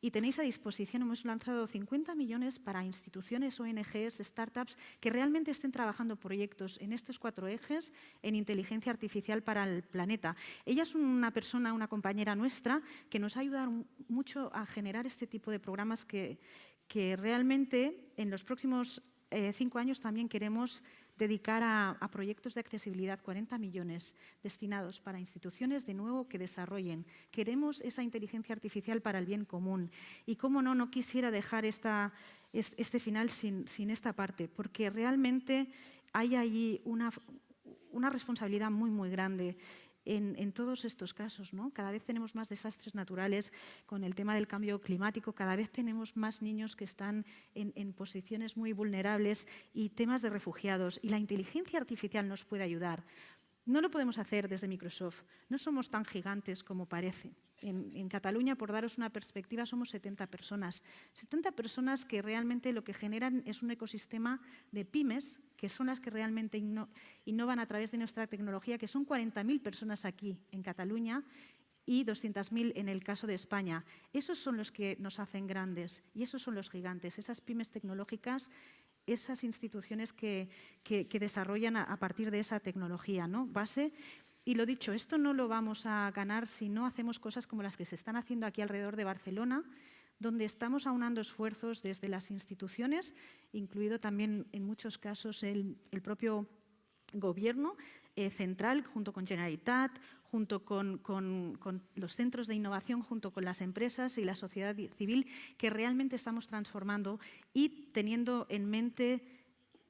y tenéis a disposición, hemos lanzado 50 millones para instituciones, ONGs, startups, que realmente estén trabajando proyectos en estos 4 ejes en inteligencia artificial para el planeta. Ella es una persona, una compañera nuestra, que nos ha ayudado mucho a generar este tipo de programas que realmente en los próximos 5 años también queremos dedicar a proyectos de accesibilidad, 40 millones destinados para instituciones de nuevo que desarrollen. Queremos esa inteligencia artificial para el bien común. Y cómo no quisiera dejar este final sin esta parte, porque realmente hay allí una responsabilidad muy, muy grande en todos estos casos, ¿no? Cada vez tenemos más desastres naturales con el tema del cambio climático, cada vez tenemos más niños que están en posiciones muy vulnerables y temas de refugiados. Y la inteligencia artificial nos puede ayudar. No lo podemos hacer desde Microsoft, no somos tan gigantes como parece. En Cataluña, por daros una perspectiva, somos 70 personas. 70 personas que realmente lo que generan es un ecosistema de pymes, que son las que realmente innovan a través de nuestra tecnología, que son 40.000 personas aquí en Cataluña y 200.000 en el caso de España. Esos son los que nos hacen grandes y esos son los gigantes, esas pymes tecnológicas, esas instituciones que desarrollan a partir de esa tecnología, ¿no? Base. Y lo dicho, esto no lo vamos a ganar si no hacemos cosas como las que se están haciendo aquí alrededor de Barcelona, donde estamos aunando esfuerzos desde las instituciones, incluido también en muchos casos el propio gobierno central, junto con Realitats, junto con los centros de innovación, junto con las empresas y la sociedad civil, que realmente estamos transformando y teniendo en mente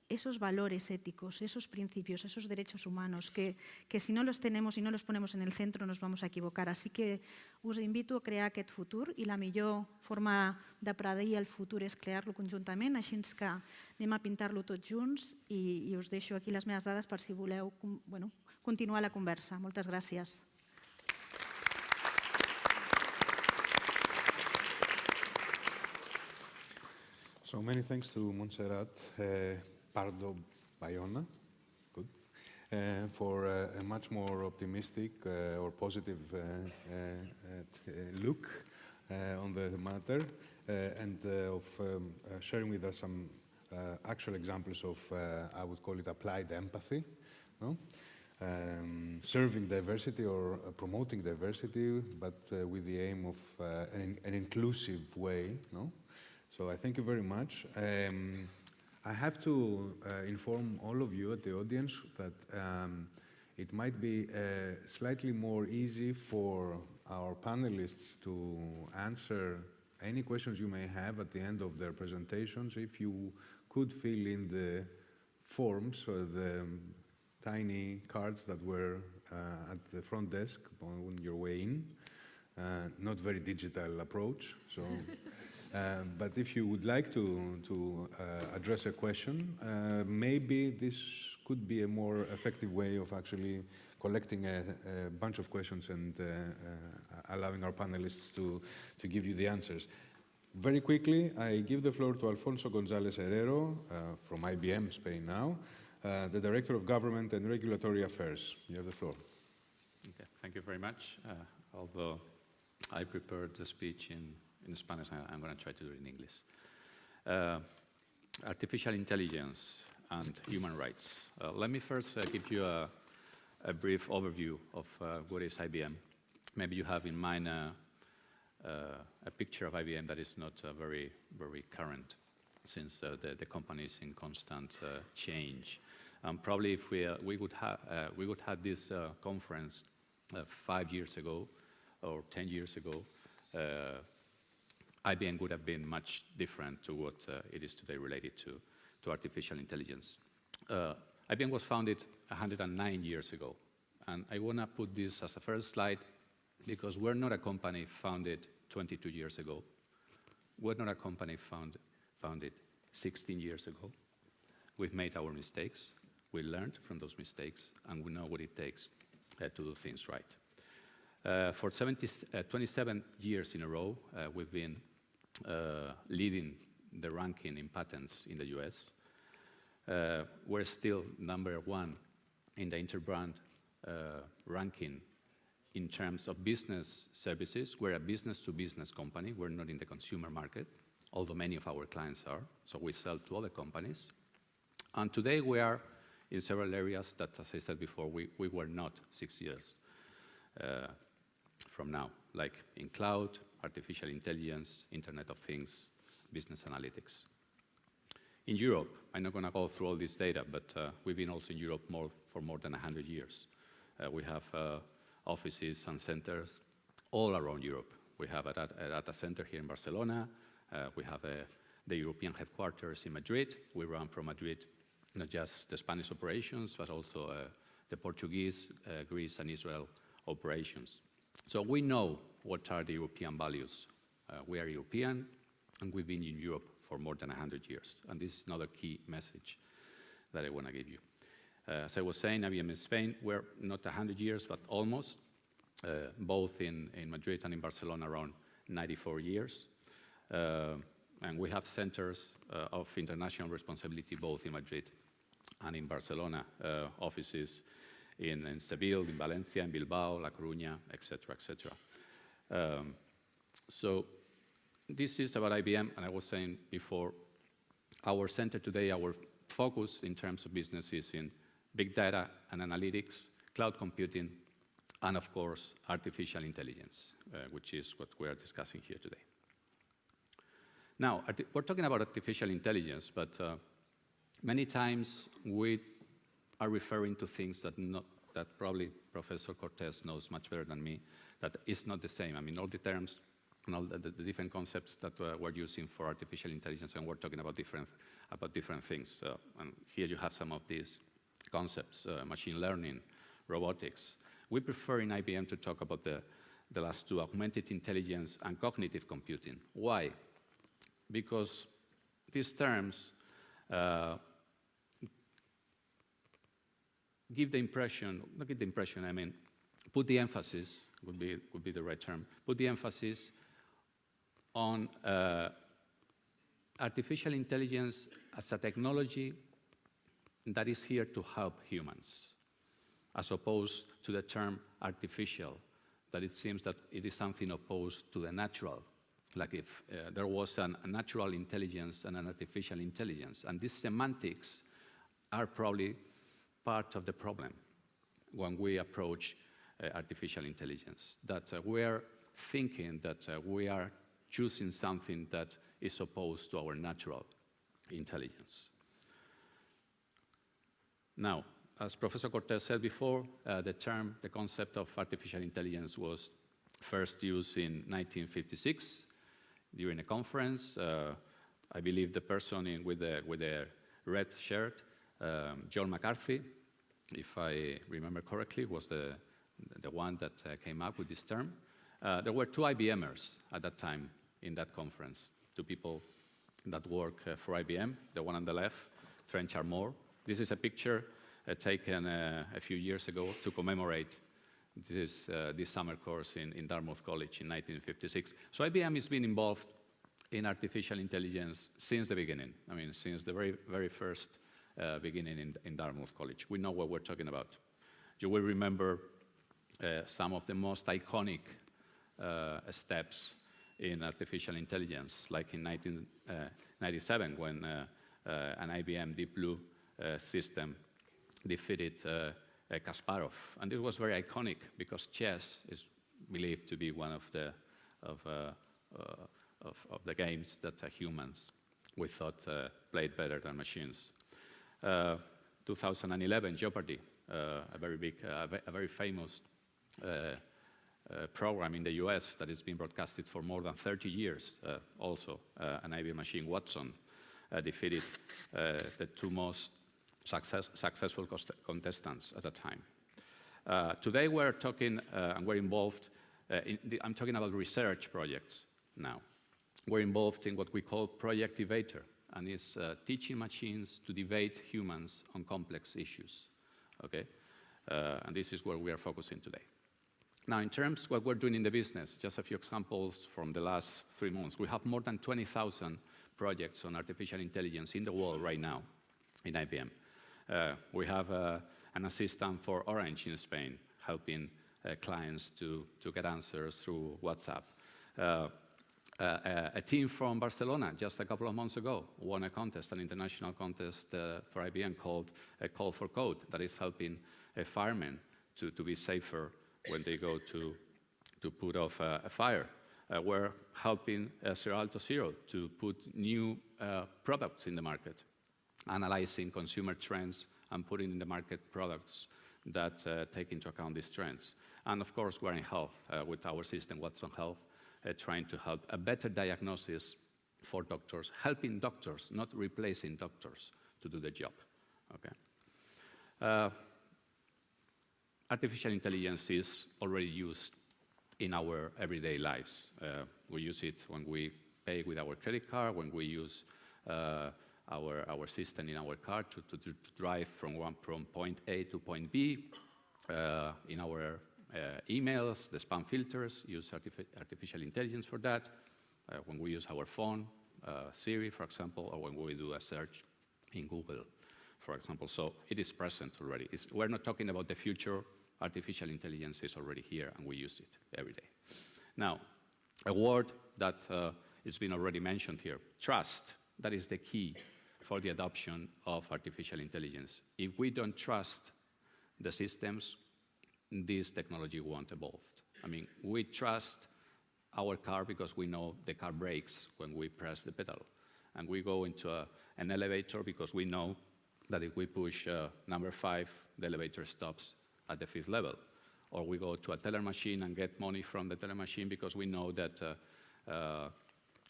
esos valores éticos, esos principios, esos derechos humanos, que si no los tenemos y no los ponemos en el centro nos vamos a equivocar. Així que us invito a crear aquest futur i la millor forma de predir el futur és crear-lo conjuntament, així que anem a pintar-lo tots junts i us deixo aquí les meves dades per si voleu continuar la conversa. Moltes gràcies. So many thanks to Montserrat Pardo Bayona, good, for a much more optimistic or positive look on the matter and of sharing with us some actual examples of, I would call it applied empathy, no? Serving diversity or promoting diversity, but with the aim of an inclusive way, no? So I thank you very much. I have to inform all of you at the audience that it might be slightly more easy for our panelists to answer any questions you may have at the end of their presentations if you could fill in the forms or the tiny cards that were at the front desk on your way in. Not very digital approach, so. But if you would like to address a question, maybe this could be a more effective way of actually collecting a bunch of questions and allowing our panelists to give you the answers. Very quickly, I give the floor to Alfonso González Herrero from IBM Spain now, the Director of Government and Regulatory Affairs. You have the floor. Okay, thank you very much. Although I prepared the speech in Spanish, I'm going to try to do it in English. Artificial intelligence and human rights. Let me first give you a brief overview of what is IBM. Maybe you have in mind a picture of IBM that is not very, very current, since the company is in constant change. Probably if we would have this conference 5 years ago or 10 years ago, IBM would have been much different to what it is today related to artificial intelligence. IBM was founded 109 years ago, and I want to put this as a first slide because we're not a company founded 22 years ago. We're not a company founded 16 years ago. We've made our mistakes, we learned from those mistakes, and we know what it takes to do things right. For 27 years in a row, we've been leading the ranking in patents in the US. We're still #1 in the Interbrand ranking in terms of business services. We're a business-to-business company. We're not in the consumer market, although many of our clients are. So we sell to other companies. And today we are in several areas that, as I said before, we were not 6 years from now, like in cloud, artificial intelligence, Internet of Things, business analytics. In Europe, I'm not going to go through all this data, but we've been also in Europe for more than 100 years. We have offices and centers all around Europe. We have a data center here in Barcelona. We have the European headquarters in Madrid. We run from Madrid not just the Spanish operations, but also the Portuguese, Greece, and Israel operations. So we know what are the European values. We are European, and we've been in Europe for more than 100 years. And this is another key message that I want to give you. As I was saying, IBM in Spain, we're not 100 years, but almost, both in Madrid and in Barcelona, around 94 years. And we have centers of international responsibility both in Madrid and in Barcelona, offices in Seville, in Valencia, in Bilbao, La Coruña, etc., etc. So this is about IBM, and I was saying before, our center today, our focus in terms of business is in big data and analytics, cloud computing, and of course, artificial intelligence, which is what we are discussing here today. Now, we're talking about artificial intelligence, but many times we are referring to things that probably Professor Cortés knows much better than me, that is not the same. I mean, all the terms and all the different concepts that we're using for artificial intelligence, and we're talking about different things. And here you have some of these concepts, machine learning, robotics. We prefer in IBM to talk about the last two, augmented intelligence and cognitive computing. Why? Because these terms give the impression, not give the impression, I mean, put the emphasis, would be the right term, put the emphasis on artificial intelligence as a technology that is here to help humans, as opposed to the term artificial, that it seems that it is something opposed to the natural, like if there was a natural intelligence and an artificial intelligence. And these semantics are probably part of the problem when we approach artificial intelligence, that we're thinking that we are choosing something that is opposed to our natural intelligence. Now, as Professor Cortés said before, the concept of artificial intelligence was first used in 1956 during a conference. I believe the person with the red shirt, John McCarthy, if I remember correctly, was the one that came up with this term. There were two IBMers at that time in that conference, two people that work for IBM, the one on the left, Trench Armour. This is a picture taken a few years ago to commemorate this summer course in Dartmouth College in 1956. So IBM has been involved in artificial intelligence since the beginning. I mean, since the very, very first beginning in Dartmouth College. We know what we're talking about. You will remember some of the most iconic steps in artificial intelligence, like in 1997 when an IBM Deep Blue system defeated Kasparov. And this was very iconic because chess is believed to be one of the games that humans, we thought, played better than machines. 2011, Jeopardy, a very famous program in the US that has been broadcasted for more than 30 years. Also, an IBM machine, Watson, defeated the two most successful contestants at the time. Today we're talking, and we're involved, I'm talking about research projects now. We're involved in what we call Project Debater, and it's teaching machines to debate humans on complex issues, okay? And this is where we are focusing today. Now, in terms of what we're doing in the business, just a few examples from the last 3 months. We have more than 20,000 projects on artificial intelligence in the world right now in IBM. We have an assistant for Orange in Spain, helping clients to get answers through WhatsApp. A team from Barcelona, just a couple of months ago, won a contest, an international contest for IBM called Call for Code, that is helping firemen to be safer when they go to put off a fire. We're helping Zero to Zero to put new products in the market, analyzing consumer trends and putting in the market products that take into account these trends. And of course, we're in health with our system, Watson Health, trying to help a better diagnosis for doctors, helping doctors, not replacing doctors, to do the job. Okay. Artificial intelligence is already used in our everyday lives. We use it when we pay with our credit card, when we use our system in our car to drive from point A to point B, in our emails, the spam filters, use artificial intelligence for that. When we use our phone, Siri, for example, or when we do a search in Google, for example. So it is present already. We're not talking about the future. Artificial intelligence is already here, and we use it every day. Now, a word that has been already mentioned here, trust. That is the key for the adoption of artificial intelligence. If we don't trust the systems, this technology won't evolve. I mean, we trust our car because we know the car brakes when we press the pedal. And we go into an elevator because we know that if we push number 5, the elevator stops at the 5th level. Or we go to a teller machine and get money from the teller machine because we know that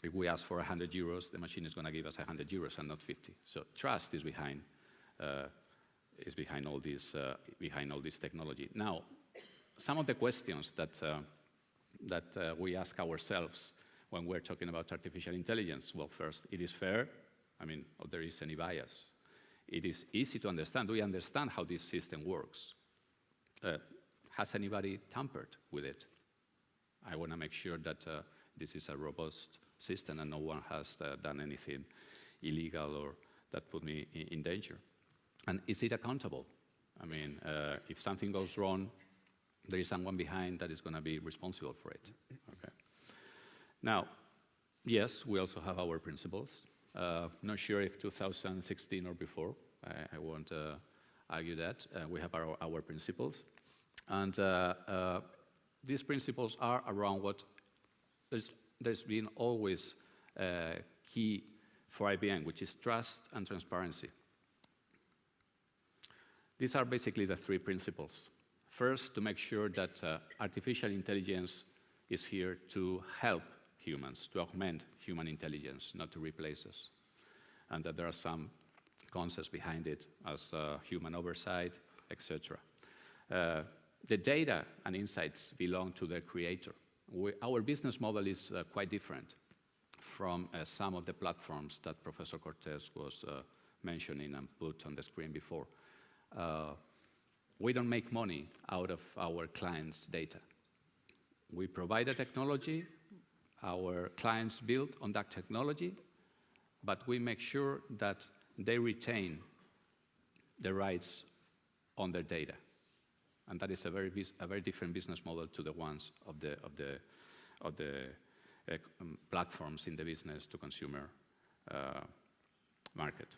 if we ask for 100 euros, the machine is going to give us 100 euros and not 50. So trust is behind all this technology. Now, some of the questions that we ask ourselves when we're talking about artificial intelligence. Well, first, it is fair. I mean, if there is any bias. It is easy to understand. Do we understand how this system works? Has anybody tampered with it? I want to make sure that this is a robust system and no one has done anything illegal or that put me in danger. And is it accountable? I mean, if something goes wrong, there is someone behind that is going to be responsible for it. Okay. Now, yes, we also have our principles. Not sure if 2016 or before. I won't argue that. We have our principles. And these principles are around what there's been always key for IBM, which is trust and transparency. These are basically the three principles. First, to make sure that artificial intelligence is here to help humans, to augment human intelligence, not to replace us. And that there are some concepts behind it as human oversight, etc. The data and insights belong to the creator. Our business model is quite different from some of the platforms that Professor Cortés was mentioning and put on the screen before. We don't make money out of our clients' data. We provide a technology, our clients build on that technology, but we make sure that they retain the rights on their data. And that is a very different business model to the ones of the platforms in the business to consumer market.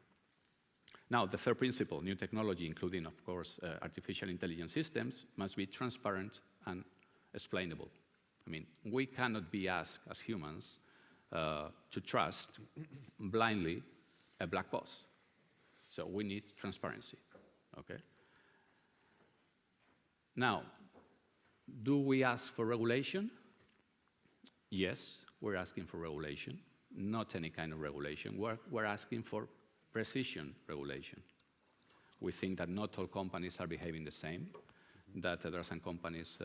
Now, the third principle, new technology, including, of course, artificial intelligence systems, must be transparent and explainable. I mean, we cannot be asked as humans to trust blindly a black box. So we need transparency, okay? Now, do we ask for regulation? Yes, we're asking for regulation, not any kind of regulation. We're asking for precision regulation. We think that not all companies are behaving the same, that there are some companies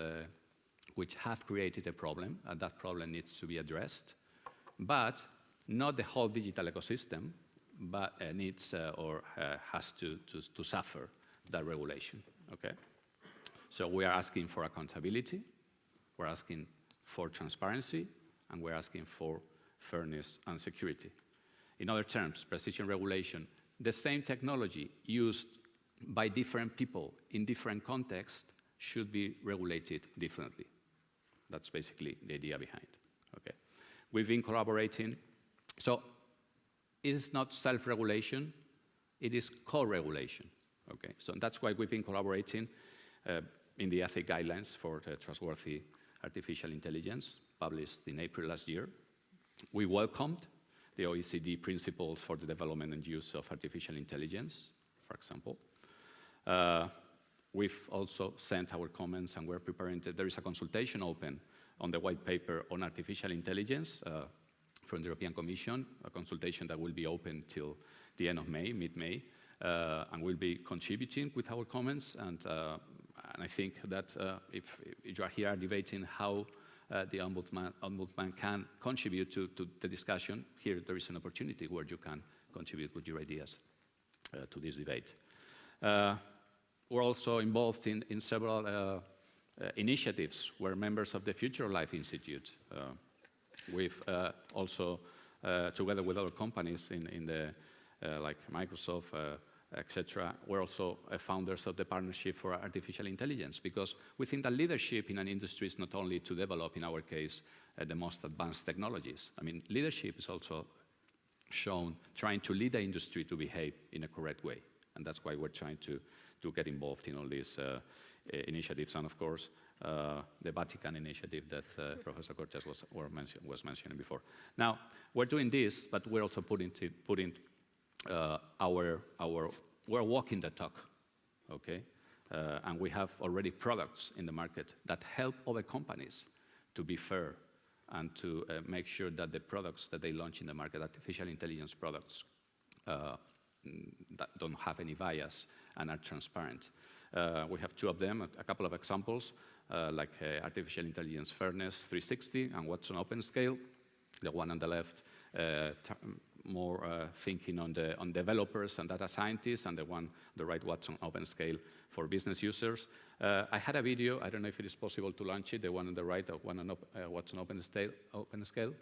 which have created a problem, and that problem needs to be addressed, but not the whole digital ecosystem, but needs or has to suffer that regulation, okay? So we are asking for accountability, we're asking for transparency, and we're asking for fairness and security. In other terms, precision regulation, the same technology used by different people in different contexts should be regulated differently. That's basically the idea behind, okay? We've been collaborating, so it is not self-regulation, it is co-regulation, okay? So that's why we've been collaborating in the ethic guidelines for trustworthy artificial intelligence, published in April last year. We welcomed the OECD principles for the development and use of artificial intelligence, for example. We've also sent our comments, and we're preparing, there is a consultation open on the white paper on artificial intelligence from the European Commission, a consultation that will be open till the end of May, mid-May, and we'll be contributing with our comments. And I think that if you are here debating how the Ombudsman can contribute to the discussion, here there is an opportunity where you can contribute with your ideas to this debate. We're also involved in several initiatives where members of the Future Life Institute, we've also, together with other companies in the, like Microsoft, etc., we're also founders of the Partnership for Artificial Intelligence, because we think that leadership in an industry is not only to develop, in our case, the most advanced technologies. I mean, leadership is also shown trying to lead the industry to behave in a correct way. And that's why we're trying to get involved in all these initiatives. And of course, the Vatican initiative that Professor Cortés was mentioning before. Now, we're doing this, but we're also putting we're walking the talk, okay? And we have already products in the market that help other companies to be fair and to make sure that the products that they launch in the market, artificial intelligence products, that don't have any bias and are transparent. We have two of them, a couple of examples, like Artificial Intelligence Fairness 360 and What's on Open Scale. The one on the left, more thinking on developers and data scientists, and the one on the right, What's on Open Scale for business users. I had a video, I don't know if it is possible to launch it, the one on the right, one on What's on Open Scale.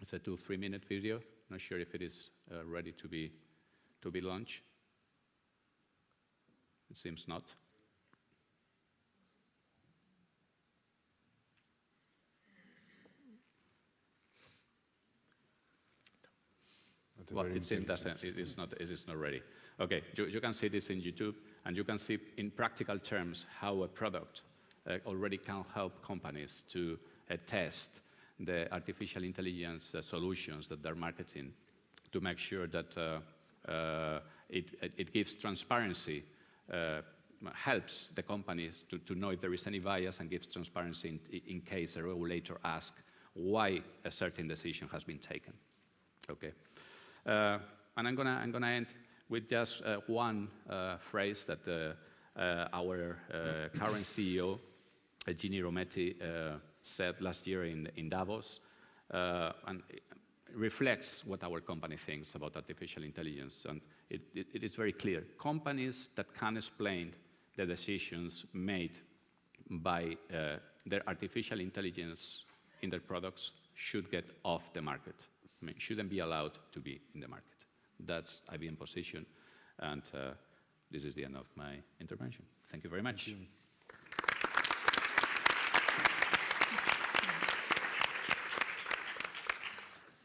It's a 2-3 minute video. Not sure if it is ready to be launched. It seems not. Well, it seems that it is not ready. Okay, you can see this in YouTube, and you can see in practical terms how a product already can help companies to test the artificial intelligence solutions that they're marketing to make sure that it gives transparency helps the companies to know if there is any bias and gives transparency in case a regulator asks why a certain decision has been taken. Okay, and I'm gonna end with just one phrase that our current CEO, Ginny Rometty, said last year in Davos, and it reflects what our company thinks about artificial intelligence. And it is very clear. Companies that can explain the decisions made by their artificial intelligence in their products should get off the market. I mean, shouldn't be allowed to be in the market. That's IBM position, and this is the end of my intervention. Thank you very much. Thank you.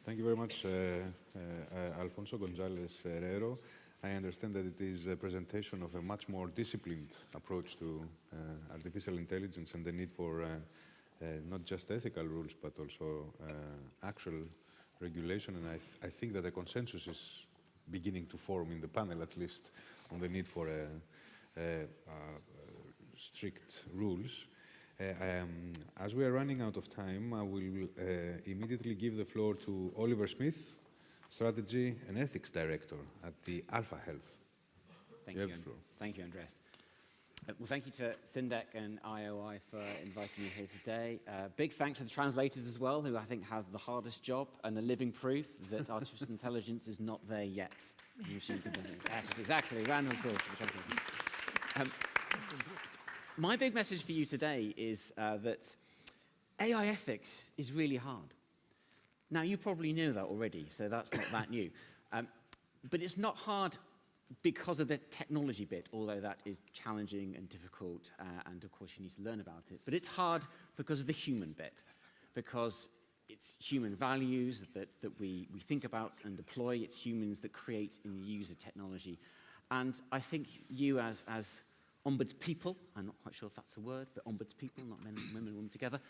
Thank you very much, Alfonso González Herrero. I understand that it is a presentation of a much more disciplined approach to artificial intelligence and the need for not just ethical rules, but also actual regulation. And I think that a consensus is beginning to form in the panel, at least, on the need for strict rules. As we are running out of time, I will immediately give the floor to Oliver Smith, Strategy and Ethics Director at the Alpha Health. Thank you, thank you, Andreas. Well, thank you to SYNDEC and IOI for inviting me here today. Big thanks to the translators as well, who I think have the hardest job and a living proof that artificial intelligence is not there yet. Yes, exactly. Round of applause for the translators. My big message for you today is that AI ethics is really hard. Now, you probably know that already, so that's not that new. But it's not hard because of the technology bit, although that is challenging and difficult, and of course you need to learn about it. But it's hard because of the human bit, because it's human values that we think about and deploy. It's humans that create and use the technology. And I think you as ombudspeople, I'm not quite sure if that's a word, but ombudspeople, not men, women and women together,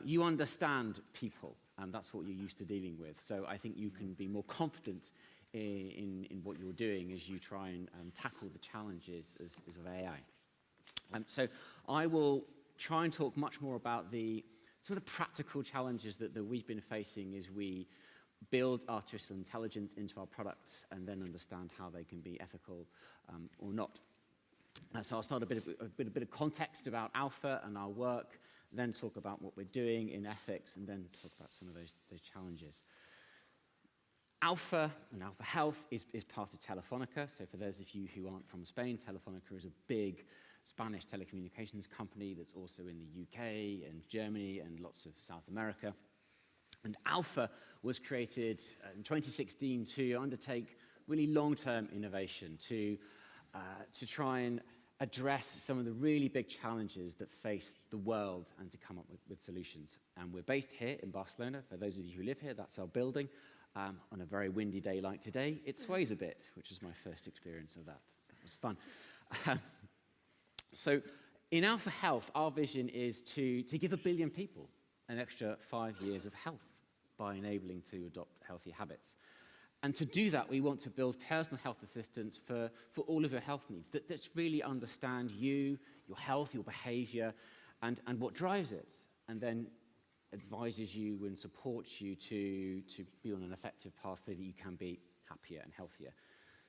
you understand people, and that's what you're used to dealing with. So I think you can be more confident in what you're doing as you try and tackle the challenges of AI. So I will try and talk much more about the sort of practical challenges that we've been facing as we build artificial intelligence into our products and then understand how they can be ethical or not. So I'll start a bit of context about Alpha and our work, then talk about what we're doing in ethics, and then talk about some of those challenges. Alpha and Alpha Health is part of Telefónica. So for those of you who aren't from Spain, Telefónica is a big Spanish telecommunications company that's also in the UK and Germany and lots of South America. And Alpha was created in 2016 to undertake really long-term innovation, to try and address some of the really big challenges that face the world and to come up with solutions. And we're based here in Barcelona. For those of you who live here, that's our building. On a very windy day like today, it sways a bit, which is my first experience of that. So that was fun. So in Alpha Health, our vision is to give 1 billion people an extra 5 years of health by enabling to adopt healthy habits. And to do that, we want to build personal health assistance for all of your health needs, that really understand you, your health, your behavior, and what drives it, and then advises you and supports you to be on an effective path so that you can be happier and healthier.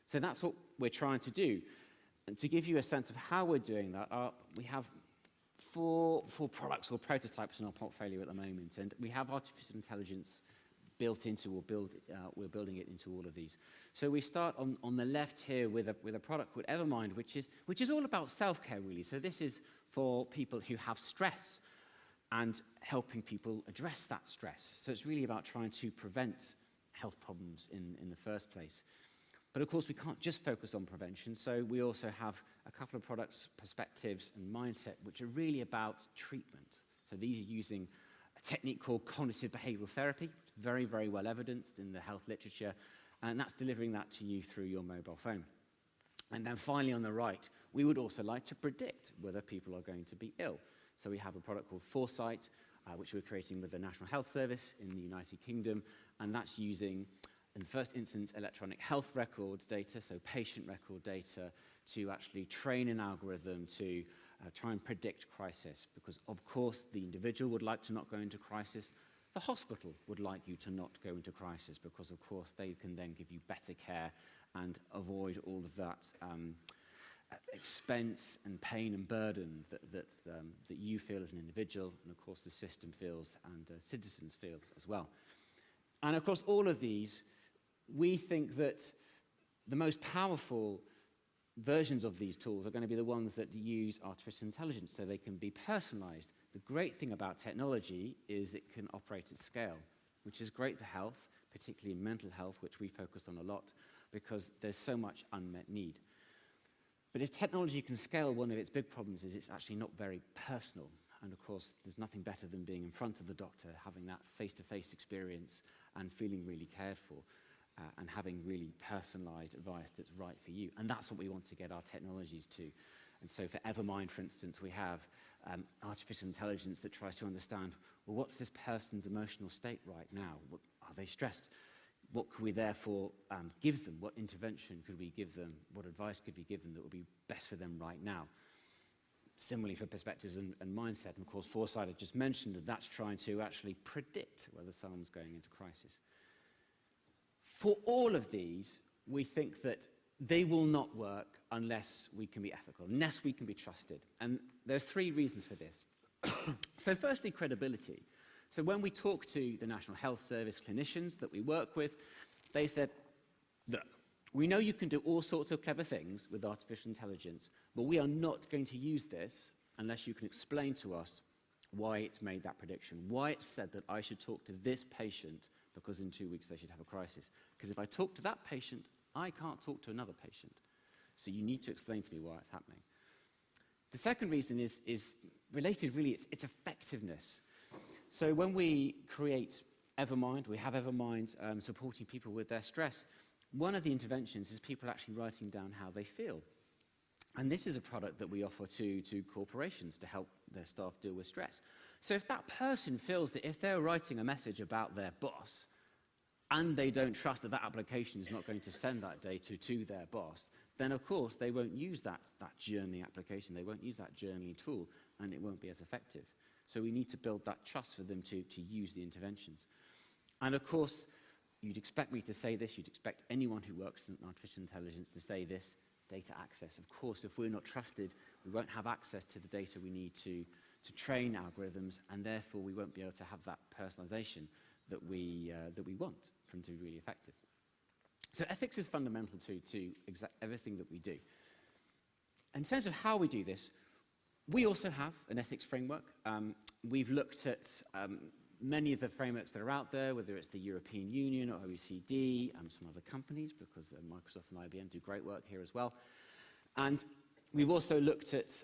So that's what we're trying to do. And to give you a sense of how we're doing that, we have four products or prototypes in our portfolio at the moment, and we have artificial intelligence built into, we're building it into all of these. So we start on the left here with a product called Evermind, which is all about self-care, really. So this is for people who have stress and helping people address that stress. So it's really about trying to prevent health problems in the first place. But of course, we can't just focus on prevention. So we also have a couple of products, perspectives, and mindset, which are really about treatment. So these are using a technique called cognitive behavioral therapy, very, very well evidenced in the health literature, and that's delivering that to you through your mobile phone. And then finally on the right, we would also like to predict whether people are going to be ill. So we have a product called Foresight, which we're creating with the National Health Service in the United Kingdom, and that's using, in the first instance, electronic health record data, so patient record data, to actually train an algorithm to try and predict crisis, because of course the individual would like to not go into crisis. The hospital would like you to not go into crisis, because of course they can then give you better care and avoid all of that expense and pain and burden that you feel as an individual, and of course the system feels and citizens feel as well. And of course all of these, we think that the most powerful versions of these tools are going to be the ones that use artificial intelligence, so they can be personalized. The great thing about technology is it can operate at scale, which is great for health, particularly in mental health, which we focus on a lot, because there's so much unmet need. But if technology can scale, one of its big problems is it's actually not very personal. And of course, there's nothing better than being in front of the doctor, having that face-to-face experience and feeling really cared for, and having really personalized advice that's right for you. And that's what we want to get our technologies to. And so for Evermind, for instance, we have artificial intelligence that tries to understand, well, what's this person's emotional state right now? Are they stressed? What could we therefore give them? What intervention could we give them? What advice could we give them that would be best for them right now? Similarly for perspectives and mindset. And of course, Foresight I just mentioned that that's trying to actually predict whether someone's going into crisis. For all of these, we think that they will not work unless we can be ethical, unless we can be trusted. And there's three reasons for this. So firstly, credibility. So when we talk to the National Health Service clinicians that we work with, they said, look, we know you can do all sorts of clever things with artificial intelligence, but we are not going to use this unless you can explain to us why it's made that prediction, why it said that I should talk to this patient because in 2 weeks they should have a crisis. Because if I talk to that patient, I can't talk to another patient. So you need to explain to me why it's happening. The second reason is related, really, it's effectiveness. So when we create Evermind, we have Evermind supporting people with their stress. One of the interventions is people actually writing down how they feel. And this is a product that we offer to corporations to help their staff deal with stress. So if that person feels that if they're writing a message about their boss and they don't trust that that application is not going to send that data to their boss, then of course they won't use that journaling application, they won't use that journaling tool, and it won't be as effective. So we need to build that trust for them to use the interventions. And of course, you'd expect me to say this, you'd expect anyone who works in artificial intelligence to say this, data access. Of course, if we're not trusted, we won't have access to the data we need to train algorithms, and therefore we won't be able to have that personalization that we want for them to be really effective. So ethics is fundamental to everything that we do. In terms of how we do this, we also have an ethics framework. We've looked at many of the frameworks that are out there, whether it's the European Union or OECD, some other companies, because Microsoft and IBM do great work here as well. And we've also looked at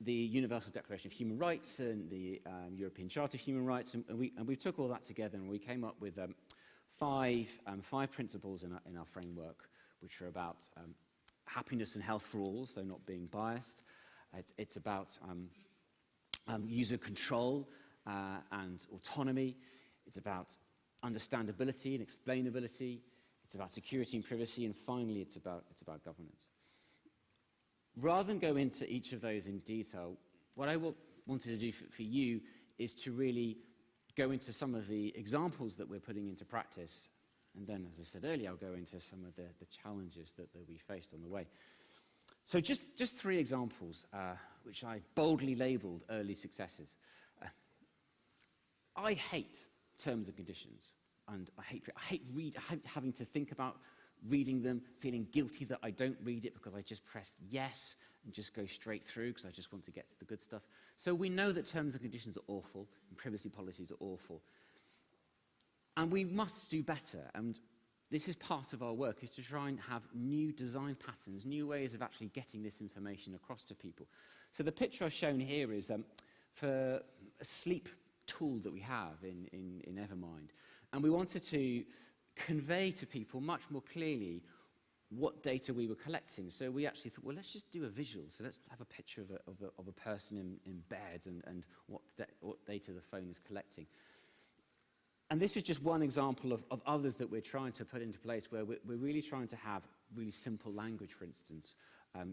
the Universal Declaration of Human Rights and the European Charter of Human Rights, and we took all that together and we came up with five principles in our framework, which are about happiness and health for all, so not being biased. It's about user control and autonomy. It's about understandability and explainability. It's about security and privacy, and finally, it's about governance. Rather than go into each of those in detail, what I wanted to do for you is to really go into some of the examples that we're putting into practice, and then, as I said earlier, I'll go into some of the challenges that we faced on the way. So just three examples, which I boldly labeled early successes. I hate terms and conditions, and I hate having to think about reading them, feeling guilty that I don't read it because I just pressed yes and just go straight through because I just want to get to the good stuff. So we know that terms and conditions are awful, and privacy policies are awful. And we must do better, and this is part of our work, is to try and have new design patterns, new ways of actually getting this information across to people. So the picture I've shown here is for a sleep tool that we have in Evermind. And we wanted to convey to people much more clearly what data we were collecting. So we actually thought, well, let's just do a visual. So let's have a picture of a person in bed and what data the phone is collecting. And this is just one example of others that we're trying to put into place, where we're really trying to have really simple language, for instance.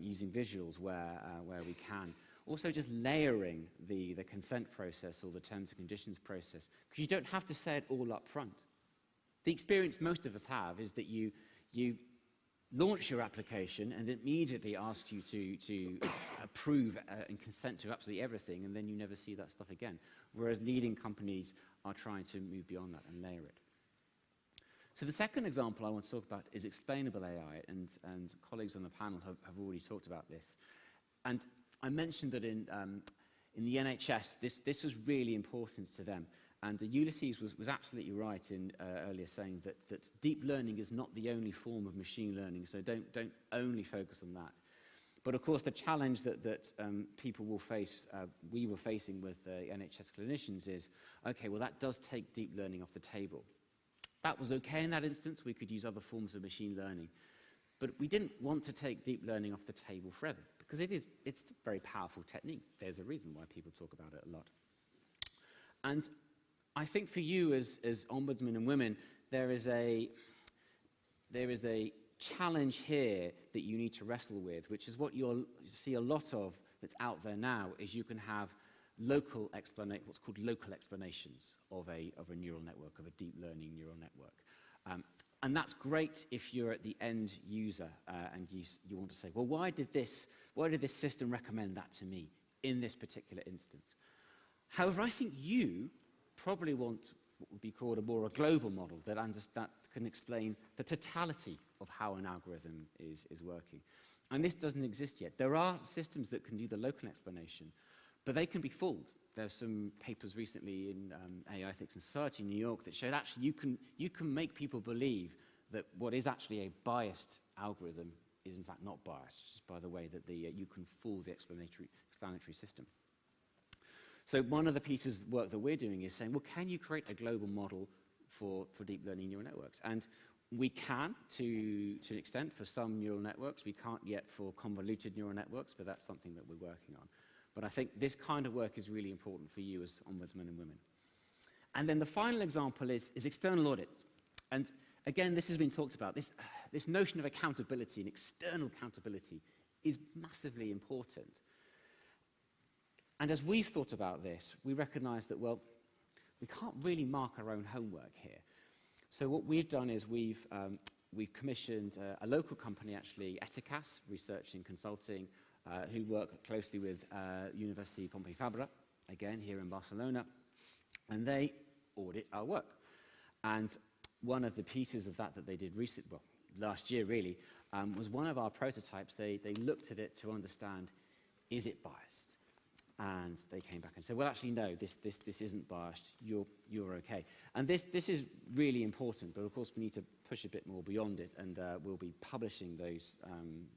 using visuals where we can. Also just layering the consent process or the terms and conditions process, because you don't have to say it all up front. The experience most of us have is that you launch your application and it immediately asks you to approve and consent to absolutely everything, and then you never see that stuff again. Whereas leading companies are trying to move beyond that and layer it. So the second example I want to talk about is Explainable AI, and colleagues on the panel have already talked about this. And I mentioned that in the NHS, this was really important to them. And Ulises was absolutely right in earlier saying that deep learning is not the only form of machine learning, so don't only focus on that. But of course, the challenge that people will face, we were facing with NHS clinicians is, okay, well that does take deep learning off the table. That was okay in that instance, we could use other forms of machine learning. But we didn't want to take deep learning off the table forever, because it's a very powerful technique. There's a reason why people talk about it a lot. And I think for you as ombudsmen and women, there is a challenge here that you need to wrestle with, which is what you see a lot of that's out there now, is you can have what's called local explanations of a neural network, of a deep learning neural network. And that's great if you're at the end user and you want to say, well, why did this system recommend that to me in this particular instance? However, I think you probably want what would be called a global model that can explain the totality of how an algorithm is working. And this doesn't exist yet. There are systems that can do the local explanation, but they can be fooled. There's some papers recently in AI Ethics and Society in New York that showed actually you can make people believe that what is actually a biased algorithm is in fact not biased, just by the way that you can fool the explanatory system. So one of the pieces of work that we're doing is saying, well, can you create a global model for deep learning neural networks? And we can, to an extent, for some neural networks. We can't yet for convoluted neural networks, but that's something that we're working on. But I think this kind of work is really important for you as ombudsmen and women. And then the final example is external audits. And again, this has been talked about. This notion of accountability and external accountability is massively important. And as we've thought about this, we recognize that, well, we can't really mark our own homework here. So what we've done is we've commissioned a local company, actually, Ethicas, Research and Consulting, who work closely with Universitat Pompeu Fabra, again, here in Barcelona, and they audit our work. And one of the pieces of that they did last year, really, was one of our prototypes. They looked at it to understand, is it biased? And they came back and said, well, actually, no, this isn't biased. You're okay. And this is really important, but of course we need to push a bit more beyond it, and we'll be publishing those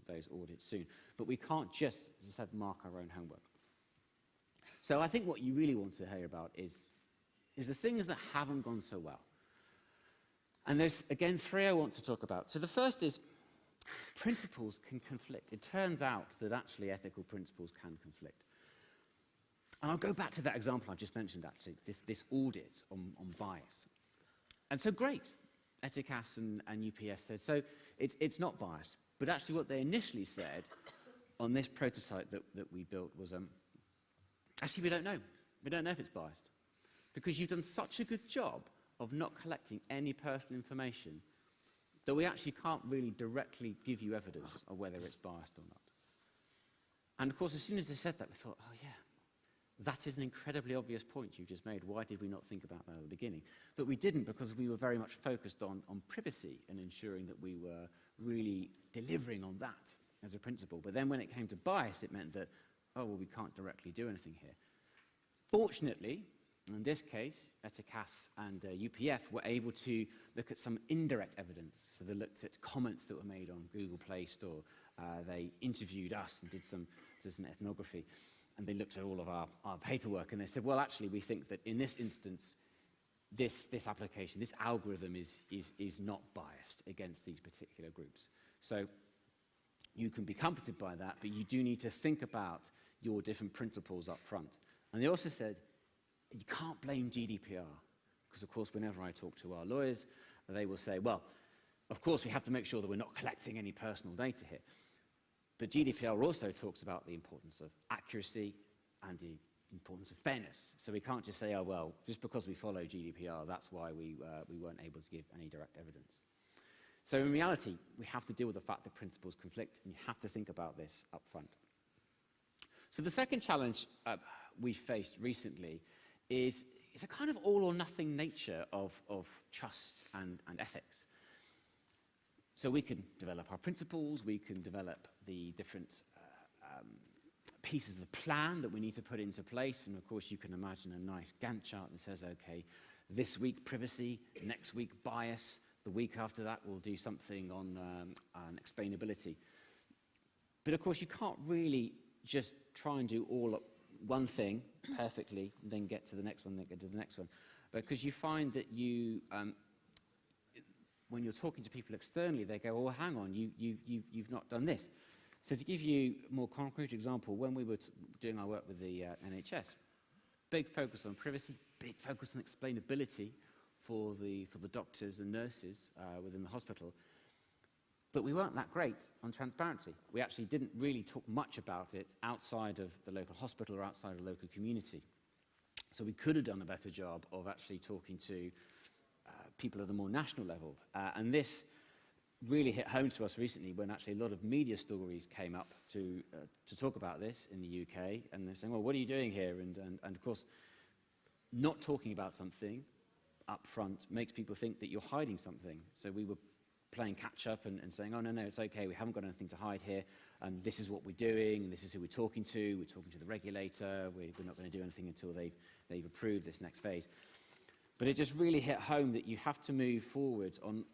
audits soon. But we can't just, as I said, mark our own homework. So I think what you really want to hear about is the things that haven't gone so well. And there's, again, three I want to talk about. So the first is principles can conflict. It turns out that actually ethical principles can conflict. And I'll go back to that example I just mentioned, actually, this audit on bias. And so great, Ethicas and UPF said, so it's not biased. But actually what they initially said on this prototype that we built was, actually we don't know. We don't know if it's biased. Because you've done such a good job of not collecting any personal information that we actually can't really directly give you evidence of whether it's biased or not. And of course, as soon as they said that, we thought, oh yeah, that is an incredibly obvious point you just made. Why did we not think about that at the beginning? But we didn't, because we were very much focused on privacy and ensuring that we were really delivering on that as a principle. But then when it came to bias, it meant that, oh, well, we can't directly do anything here. Fortunately, in this case, Ethicas and UPF were able to look at some indirect evidence. So they looked at comments that were made on Google Play Store. They interviewed us and did some ethnography. And they looked at all of our paperwork, and they said, well, actually, we think that in this instance, this application, this algorithm is not biased against these particular groups. So you can be comforted by that, but you do need to think about your different principles up front. And they also said, you can't blame GDPR, because, of course, whenever I talk to our lawyers, they will say, well, of course, we have to make sure that we're not collecting any personal data here. But GDPR also talks about the importance of accuracy and the importance of fairness. So we can't just say, oh, well, just because we follow GDPR, that's why we weren't able to give any direct evidence. So in reality, we have to deal with the fact that principles conflict, and you have to think about this up front. So the second challenge we faced recently is a kind of all-or-nothing nature of trust and ethics. So we can develop our principles, we can develop the different pieces of the plan that we need to put into place, and of course you can imagine a nice Gantt chart that says, okay, this week privacy, next week bias, the week after that we'll do something on explainability. But of course you can't really just try and do all one thing perfectly, then get to the next one, then get to the next one. Because you find that you, when you're talking to people externally, they go, oh, hang on, you've not done this. So to give you a more concrete example, when we were doing our work with the NHS, big focus on privacy, big focus on explainability for the doctors and nurses within the hospital. But we weren't that great on transparency. We actually didn't really talk much about it outside of the local hospital or outside of the local community. So we could have done a better job of actually talking to people at a more national level. And this really hit home to us recently when actually a lot of media stories came up to talk about this in the UK. And they're saying, well, what are you doing here? And of course, not talking about something up front makes people think that you're hiding something. So we were playing catch-up and saying, oh, no, it's okay, we haven't got anything to hide here, and this is what we're doing, and this is who we're talking to the regulator, we're not going to do anything until they've approved this next phase. But it just really hit home that you have to move forward on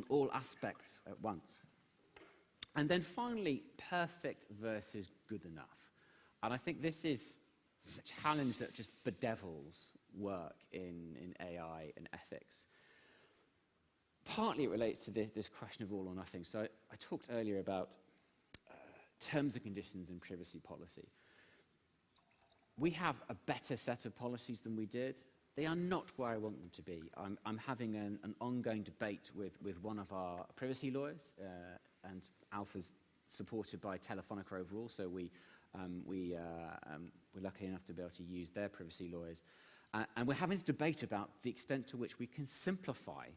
all aspects at once. And then finally, perfect versus good enough. And I think this is a challenge that just bedevils work in AI and ethics. Partly it relates to this question of all or nothing. So I talked earlier about terms and conditions in privacy policy. We have a better set of policies than we did. They are not where I want them to be. I'm having an ongoing debate with one of our privacy lawyers, and Alpha's supported by Telefonica overall, so we're lucky enough to be able to use their privacy lawyers. And we're having this debate about the extent to which we can simplify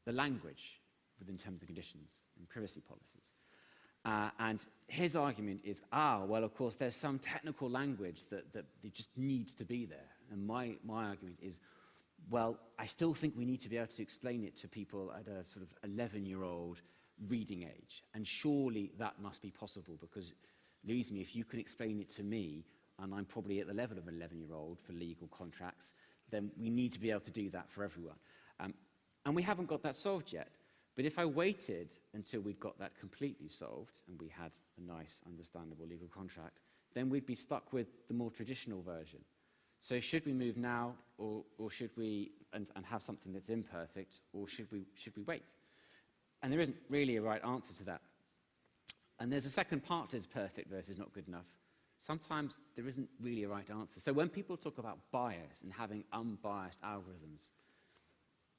the language within terms and conditions in privacy policies. And his argument is, well, of course, there's some technical language that just needs to be there. And my argument is, well, I still think we need to be able to explain it to people at a sort of 11-year-old reading age. And surely that must be possible, because, believe me, if you can explain it to me, and I'm probably at the level of an 11-year-old for legal contracts, then we need to be able to do that for everyone. And we haven't got that solved yet. But if I waited until we'd got that completely solved and we had a nice, understandable legal contract, then we'd be stuck with the more traditional version. So should we move now, or should we and have something that's imperfect, or should we wait? And there isn't really a right answer to that. And there's a second part to this perfect versus not good enough. Sometimes there isn't really a right answer. So when people talk about bias and having unbiased algorithms,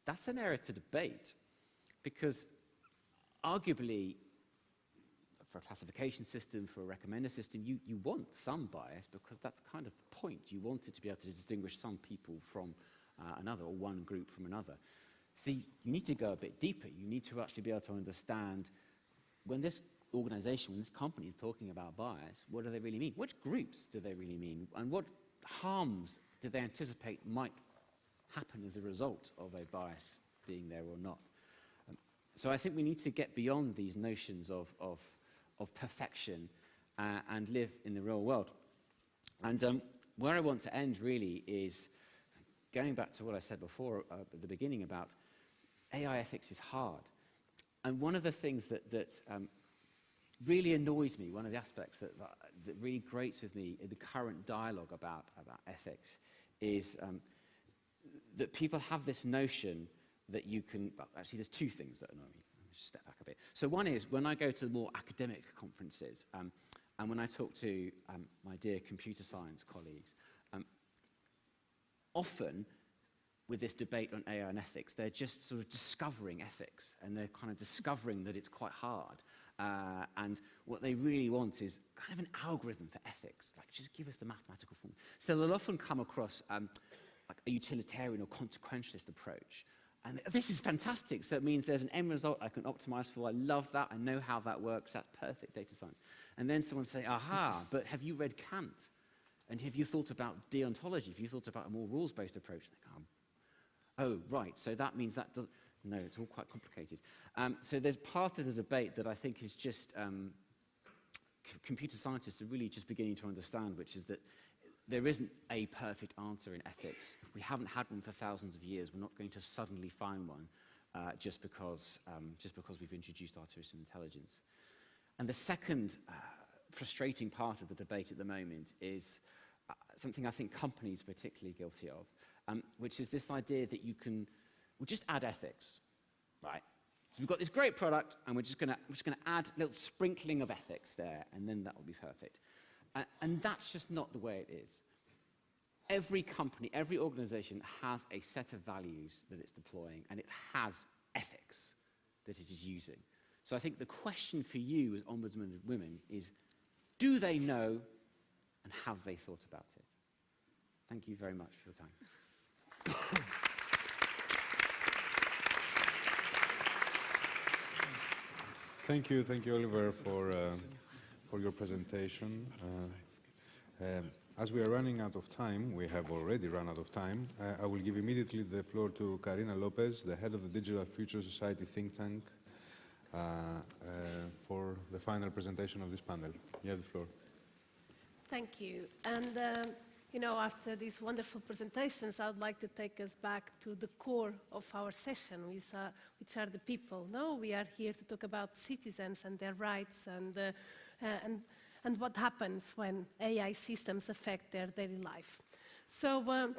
that's an area to debate, because arguably, for a classification system, for a recommender system, you want some bias, because that's kind of the point. You want it to be able to distinguish some people from another, or one group from another. So you need to go a bit deeper. You need to actually be able to understand, when this organization, when this company is talking about bias, what do they really mean? Which groups do they really mean? And what harms do they anticipate might happen as a result of a bias being there or not? So I think we need to get beyond these notions of perfection and live in the real world. And where I want to end really is going back to what I said before at the beginning about AI ethics is hard. And one of the things that really annoys me, one of the aspects that really grates with me in the current dialogue about ethics is that people have this notion that you can, well, actually there's two things that annoy me. Let me just step back a bit. So one is, when I go to more academic conferences, and when I talk to my dear computer science colleagues, often with this debate on AI and ethics, they're just sort of discovering ethics, and they're kind of discovering that it's quite hard. And what they really want is kind of an algorithm for ethics, like just give us the mathematical form. So they'll often come across like a utilitarian or consequentialist approach. And this is fantastic, so it means there's an end result I can optimize for. I love that, I know how that works, that's perfect data science. And then someone say, aha, but have you read Kant? And have you thought about deontology? Have you thought about a more rules-based approach? Oh, right, so that means that doesn't... No, it's all quite complicated. So there's part of the debate that I think is just computer scientists are really just beginning to understand, which is that there isn't a perfect answer in ethics. We haven't had one for thousands of years. We're not going to suddenly find one just because we've introduced artificial intelligence. And the second frustrating part of the debate at the moment is something I think companies are particularly guilty of, which is this idea that we'll just add ethics, right? So we've got this great product, and we're just going to add a little sprinkling of ethics there, and then that will be perfect. And that's just not the way it is. Every company, every organization has a set of values that it's deploying, and it has ethics that it is using. So I think the question for you as ombudsmen and women is, do they know, and have they thought about it? Thank you very much for your time. Thank you, Oliver, for your presentation. As we are running out of time, we have already run out of time, I will give immediately the floor to Karina Lopez, the head of the Digital Future Society think tank, for the final presentation of this panel. You have the floor. Thank you. And you know, after these wonderful presentations, I would like to take us back to the core of our session, which are the people. No, we are here to talk about citizens and their rights and what happens when AI systems affect their daily life. So,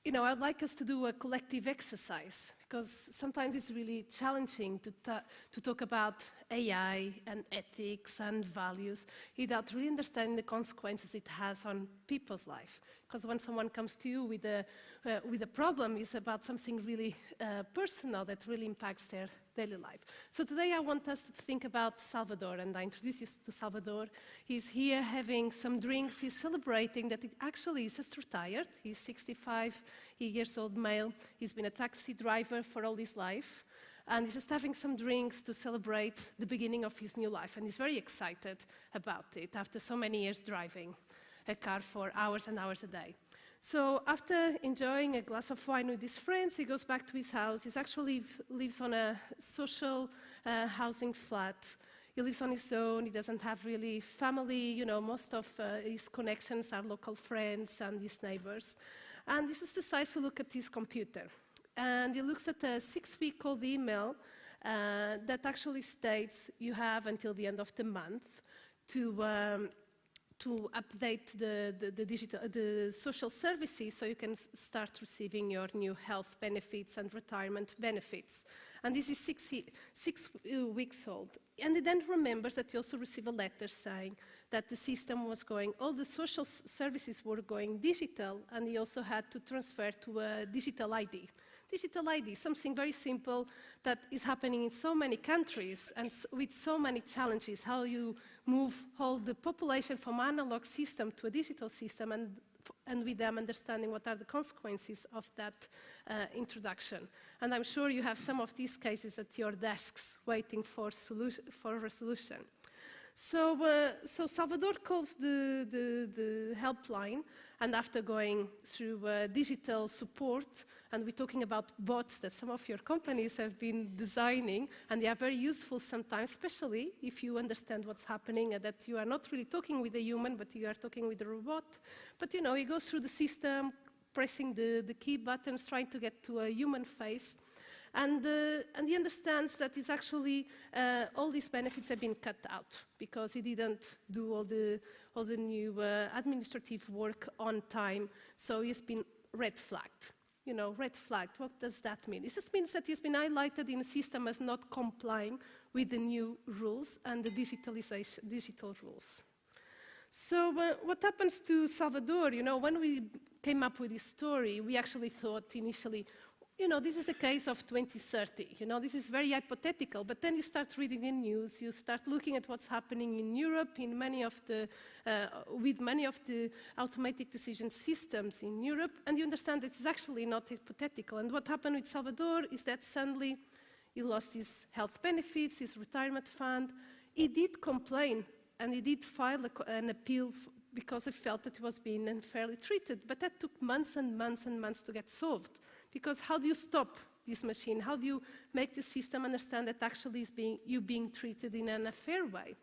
you know, I'd like us to do a collective exercise, because sometimes it's really challenging to talk about AI and ethics and values without really understanding the consequences it has on people's life. Because when someone comes to you with a problem, it's about something really personal that really impacts their daily life. So today I want us to think about Salvador, and I introduce you to Salvador. He's here having some drinks. He's celebrating that he actually is just retired. He's 65 years old male. He's been a taxi driver for all his life. And he's just having some drinks to celebrate the beginning of his new life. And he's very excited about it after so many years driving a car for hours and hours a day. So after enjoying a glass of wine with his friends, he goes back to his house. He actually lives on a social housing flat. He lives on his own. He doesn't have really family. You know, most of his connections are local friends and his neighbors. And he just decides to look at his computer. And he looks at a 6-week-old email that actually states you have until the end of the month to update the social services so you can start receiving your new health benefits and retirement benefits. And this is 6 weeks old. And he then remembers that he also received a letter saying that the system was going, all the social services were going digital, and he also had to transfer to a digital ID. Digital ID, something very simple that is happening in so many countries and with so many challenges, how you move all the population from analog system to a digital system, and with them understanding what are the consequences of that introduction. And I'm sure you have some of these cases at your desks waiting for a resolution. So Salvador calls the helpline, and after going through digital support, and we're talking about bots that some of your companies have been designing, and they are very useful sometimes, especially if you understand what's happening and that you are not really talking with a human, but you are talking with a robot. But you know, he goes through the system, pressing the key buttons, trying to get to a human face. And he understands that it's actually all these benefits have been cut out because he didn't do all the new administrative work on time. So he's been red flagged. You know, red flagged. What does that mean? It just means that he's been highlighted in a system as not complying with the new rules and the digital rules. So what happens to Salvador? You know, when we came up with this story, we actually thought initially, this is a case of 2030. This is very hypothetical, but then you start reading the news, you start looking at what's happening in Europe, with many of the automatic decision systems in Europe, and you understand that it's actually not hypothetical. And what happened with Salvador is that suddenly he lost his health benefits, his retirement fund. He did complain, and he did file an appeal because he felt that he was being unfairly treated, but that took months and months and months to get solved. Because how do you stop this machine? How do you make the system understand that actually you're being treated in an unfair way?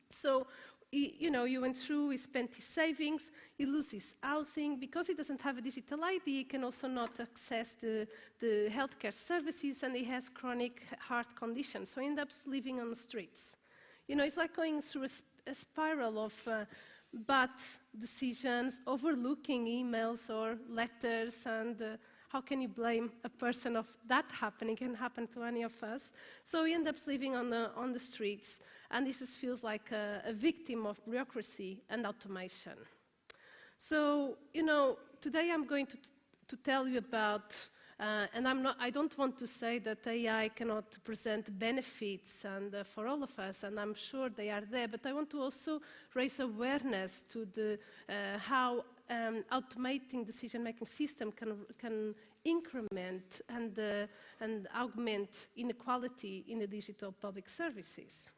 So, he went through, he spent his savings, he loses his housing. Because he doesn't have a digital ID, he can also not access the healthcare services, and he has chronic heart conditions, so he ends up living on the streets. It's like going through a spiral of bad decisions, overlooking emails or letters, and how can you blame a person of that happening? It can happen to any of us. So he ends up living on the streets, and this feels like a victim of bureaucracy and automation. So, today I'm going to tell you about, and I don't want to say that AI cannot present benefits for all of us, and I'm sure they are there, but I want to also raise awareness to how automating decision-making system can increment and augment inequality in the digital public services.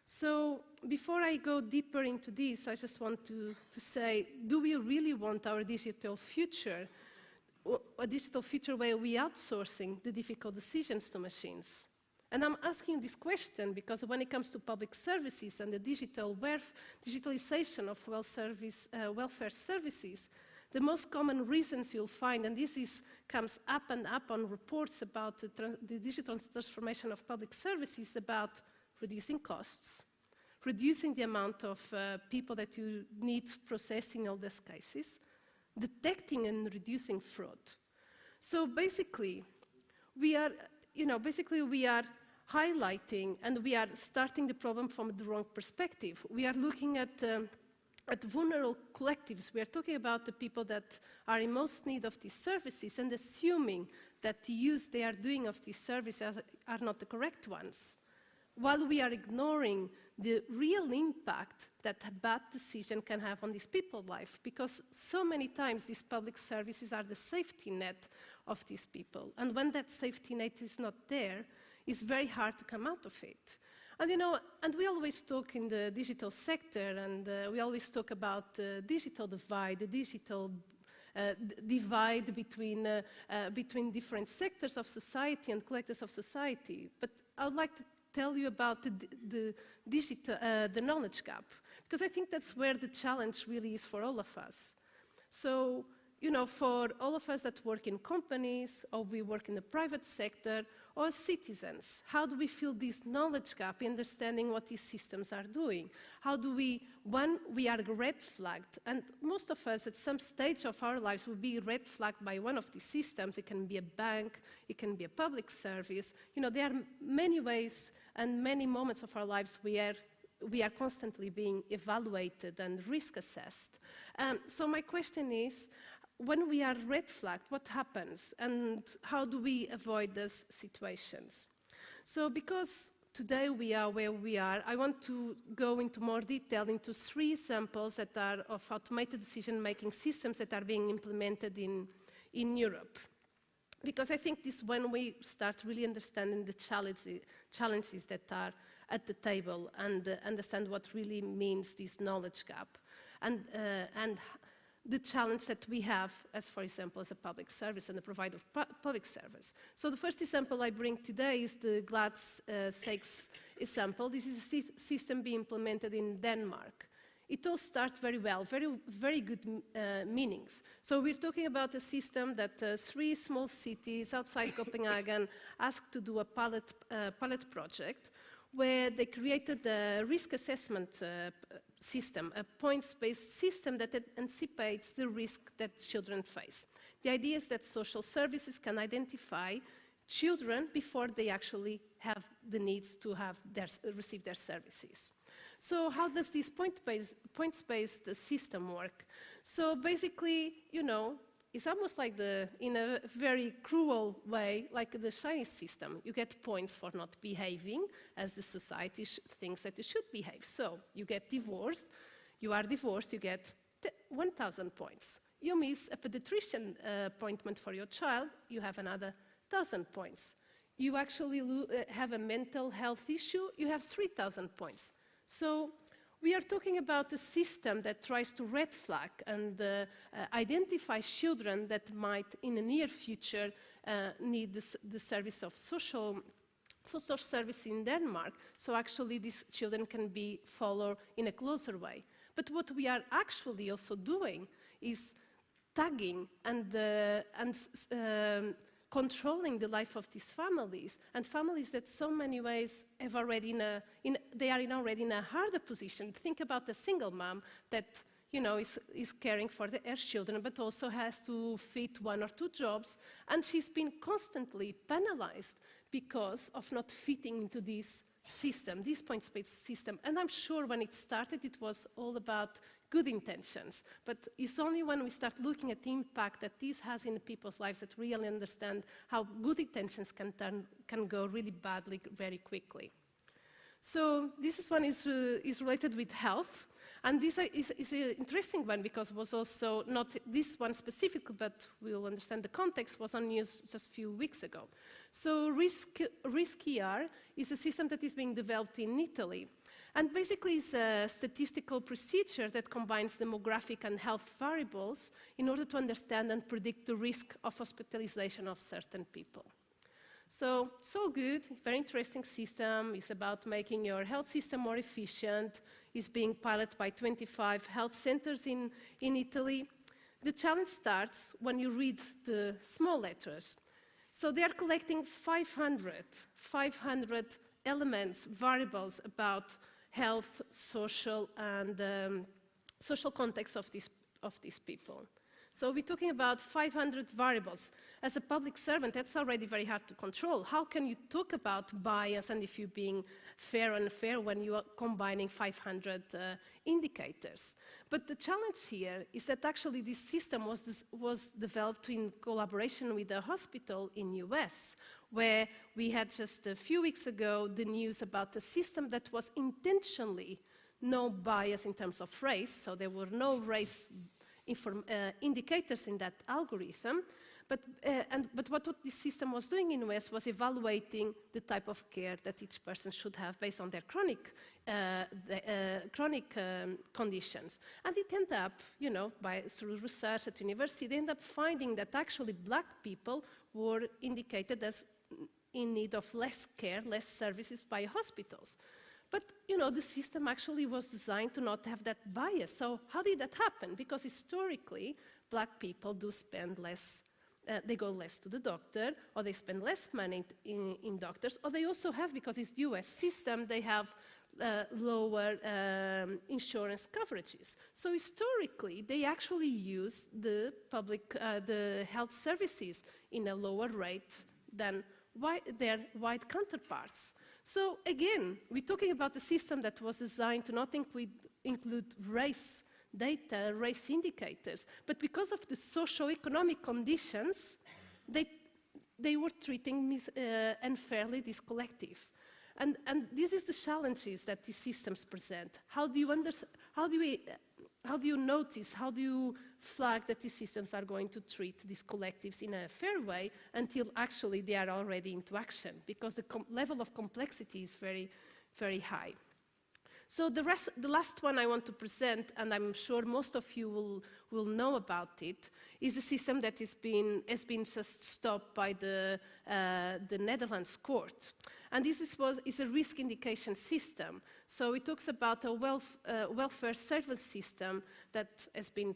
So before I go deeper into this, I just want to say, do we really want our digital future, a digital future where we are outsourcing the difficult decisions to machines? And I'm asking this question because when it comes to public services and the digitalization of welfare services, the most common reasons you'll find, and this comes up and up on reports about the digital transformation of public services, about reducing costs, reducing the amount of people that you need processing all these cases, detecting and reducing fraud. So basically, we are highlighting and we are starting the problem from the wrong perspective. We are looking at vulnerable collectives. We are talking about the people that are in most need of these services and assuming that the use they are doing of these services are not the correct ones, while we are ignoring the real impact that a bad decision can have on these people's life, because so many times these public services are the safety net of these people. And when that safety net is not there, it's very hard to come out of it. And and we always talk in the digital sector, and we always talk about the digital divide, the digital divide between different sectors of society and collectors of society. But I would like to tell you about the knowledge gap, because I think that's where the challenge really is for all of us. So, for all of us that work in companies, or we work in the private sector, or citizens, how do we fill this knowledge gap in understanding what these systems are doing? How do we are red flagged, and most of us at some stage of our lives will be red flagged by one of these systems. It can be a bank, it can be a public service. There are many ways and many moments of our lives where we are constantly being evaluated and risk assessed. So my question is, when we are red flagged, what happens, and how do we avoid those situations? So because today we are where we are, I want to go into more detail into 3 examples that are of automated decision-making systems that are being implemented in Europe. Because I think this is when we start really understanding the challenges that are at the table and understand what really means this knowledge gap. And the challenge that we have as, for example, as a public service and a provider of public service. So the first example I bring today is the GLADS 6 example. This is a system being implemented in Denmark. It all starts very well, very good meanings. So we're talking about a system that 3 small cities outside Copenhagen asked to do a pilot project, where they created a risk assessment system, a points-based system that anticipates the risk that children face. The idea is that social services can identify children before they actually have the needs to receive their services. So how does this points-based system work? So basically, it's almost like in a very cruel way, like the Chinese system. You get points for not behaving as the society thinks that you should behave. So you get divorced, you are divorced, you get 1,000 points. You miss a pediatrician appointment for your child, you have another 1,000 points. You actually have a mental health issue, you have 3,000 points. So we are talking about a system that tries to red flag and identify children that might, in the near future, need the service of social service in Denmark. So actually, these children can be followed in a closer way. But what we are actually also doing is tagging and controlling the life of these families, and families that so many ways have already they are already in a harder position. Think about a single mom that is caring for her children, but also has to fit 1 or 2 jobs, and she's been constantly penalized because of not fitting into this system, this points-based system. And I'm sure when it started, it was all about good intentions. But it's only when we start looking at the impact that this has in people's lives that we really understand how good intentions can go really badly very quickly. So this one is related with health. And this is an interesting one because it was also not this one specifically, but we'll understand the context, was on news just a few weeks ago. So RISC-ER is a system that is being developed in Italy. And basically it's a statistical procedure that combines demographic and health variables in order to understand and predict the risk of hospitalization of certain people. So it's all good, very interesting system. It's about making your health system more efficient. It's being piloted by 25 health centers in Italy. The challenge starts when you read the small letters. So they are collecting 500 elements, variables about health, social, and social context of these people. So we're talking about 500 variables. As a public servant, that's already very hard to control. How can you talk about bias and if you're being fair and unfair when you are combining 500 indicators? But the challenge here is that actually this system was developed in collaboration with a hospital in US, where we had just a few weeks ago the news about a system that was intentionally no bias in terms of race, so there were no race indicators in that algorithm, but what this system was doing in US was evaluating the type of care that each person should have based on their chronic conditions. And it ended up, through research at university, they ended up finding that actually Black people were indicated as in need of less care, less services by hospitals. But, the system actually was designed to not have that bias. So how did that happen? Because historically, Black people do spend less, they go less to the doctor, or they spend less money in doctors, or they also have, because it's the US system, they have lower insurance coverages. So historically, they actually use the health services in a lower rate than their white counterparts. So again, we're talking about a system that was designed to not include race data, race indicators, but because of the socio-economic conditions, they were treating unfairly this collective. And this is the challenges that these systems present. How do you notice, how do you flag that these systems are going to treat these collectives in a fair way until actually they are already into action? Because the level of complexity is very, very high. So the last one I want to present, and I'm sure most of you will know about it, is a system that has been just stopped by the Netherlands court. And this is a risk indication system. So it talks about a welfare service system that has been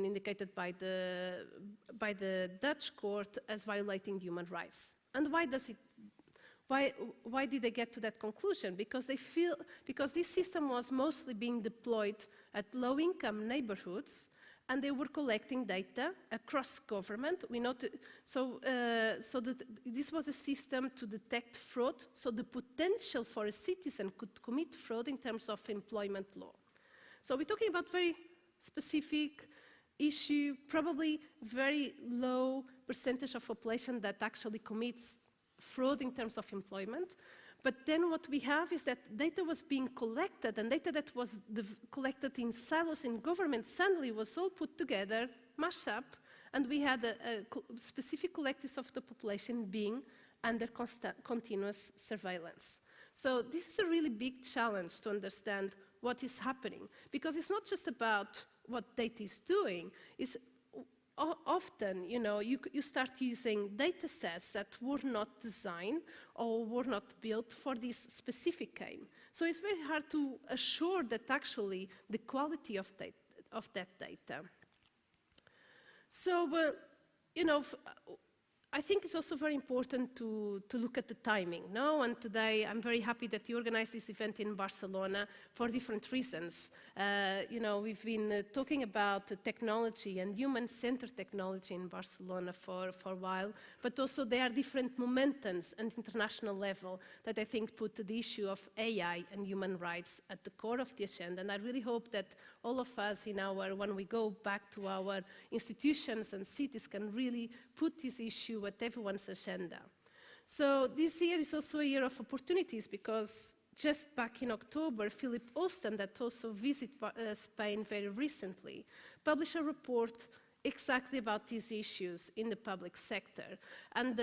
indicated by the Dutch court as violating human rights. And why did they get to that conclusion? Because this system was mostly being deployed at low-income neighborhoods, and they were collecting data across government. This was a system to detect fraud, so the potential for a citizen could commit fraud in terms of employment law. So we're talking about very specific issue, probably very low percentage of population that actually commits fraud in terms of employment. But then what we have is that data was being collected, and data that was collected in silos in government suddenly was all put together, mashed up, and we had specific collectives of the population being under continuous surveillance. So this is a really big challenge to understand what is happening, because it's not just about what data is doing. It's often, you start using data sets that were not designed or were not built for this specific aim. So it's very hard to assure that actually the quality of that data. So, I think it's also very important to look at the timing, no? And today I'm very happy that you organized this event in Barcelona for different reasons. We've been talking about technology and human-centered technology in Barcelona for a while, but also there are different momentums at international level that I think put the issue of AI and human rights at the core of the agenda. And I really hope that all of us when we go back to our institutions and cities can really put this issue at everyone's agenda. So this year is also a year of opportunities, because just back in October, Philip Austin, that also visited Spain very recently, published a report exactly about these issues in the public sector, and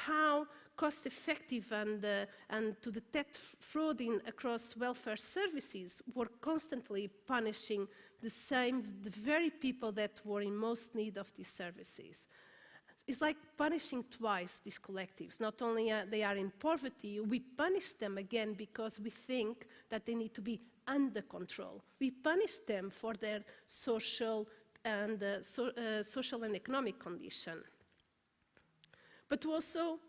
how cost-effective and to detect fraud across welfare services were constantly punishing the very people that were in most need of these services. It's like punishing twice these collectives. Not only they are in poverty, we punish them again because we think that they need to be under control. We punish them for their social and economic condition. But also,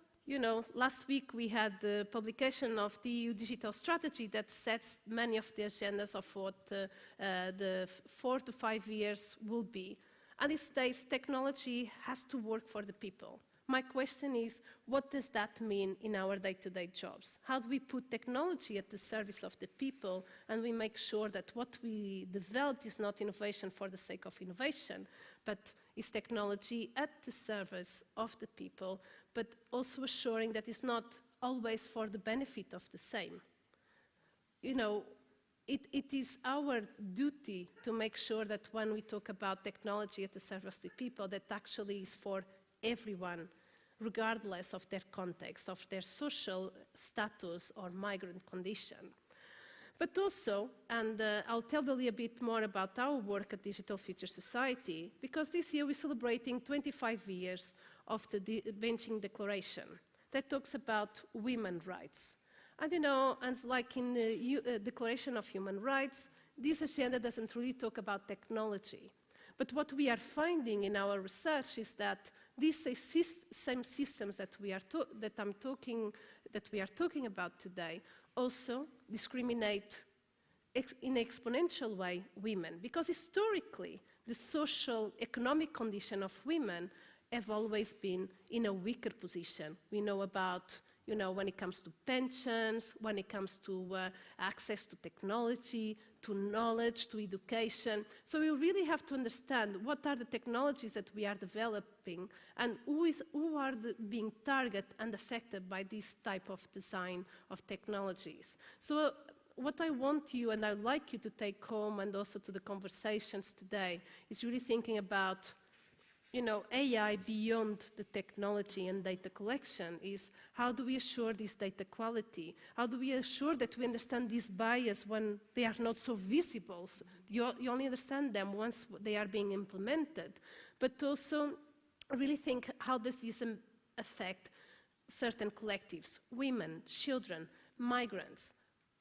last week we had the publication of the EU digital strategy that sets many of the agendas of what the 4 to 5 years will be. And these days, technology has to work for the people. My question is, what does that mean in our day-to-day jobs? How do we put technology at the service of the people, and we make sure that what we developed is not innovation for the sake of innovation, but is technology at the service of the people, but also assuring that it's not always for the benefit of the same. It is our duty to make sure that when we talk about technology at the service of the people, that actually is for everyone, regardless of their context, of their social status or migrant condition. But also, and I'll tell you a bit more about our work at Digital Future Society, because this year we're celebrating 25 years of the Benching Declaration that talks about women's rights. And and like in the Declaration of Human Rights, this agenda doesn't really talk about technology. But what we are finding in our research is that these same systems that we are talking about today also discriminate in an exponential way women, because historically the social economic condition of women have always been in a weaker position. We know about when it comes to pensions, when it comes to access to technology, to knowledge, to education. So we really have to understand what are the technologies that we are developing and who are being targeted and affected by this type of design of technologies. So what I want you, and I'd like you to take home and also to the conversations today, is really thinking about AI beyond the technology and data collection. Is how do we assure this data quality? How do we assure that we understand these bias when they are not so visible? So you only understand them once they are being implemented. But also really think, how does this affect certain collectives, women, children, migrants?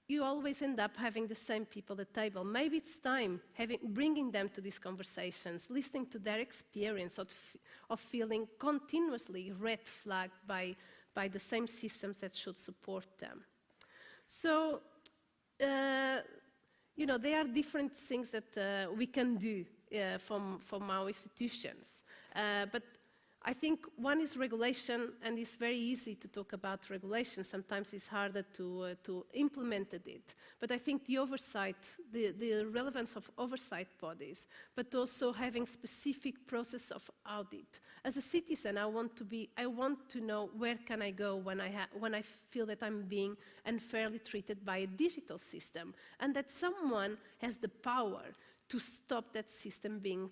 You always end up having the same people at the table. Maybe it's time bringing them to these conversations, listening to their experience of feeling continuously red flagged by the same systems that should support them. So, there are different things that we can do from our institutions. But I think one is regulation, and it's very easy to talk about regulation. Sometimes it's harder to implement it. But I think the oversight, the relevance of oversight bodies, but also having specific process of audit. As a citizen, I want to know where can I go when I feel that I'm being unfairly treated by a digital system, and that someone has the power to stop that system being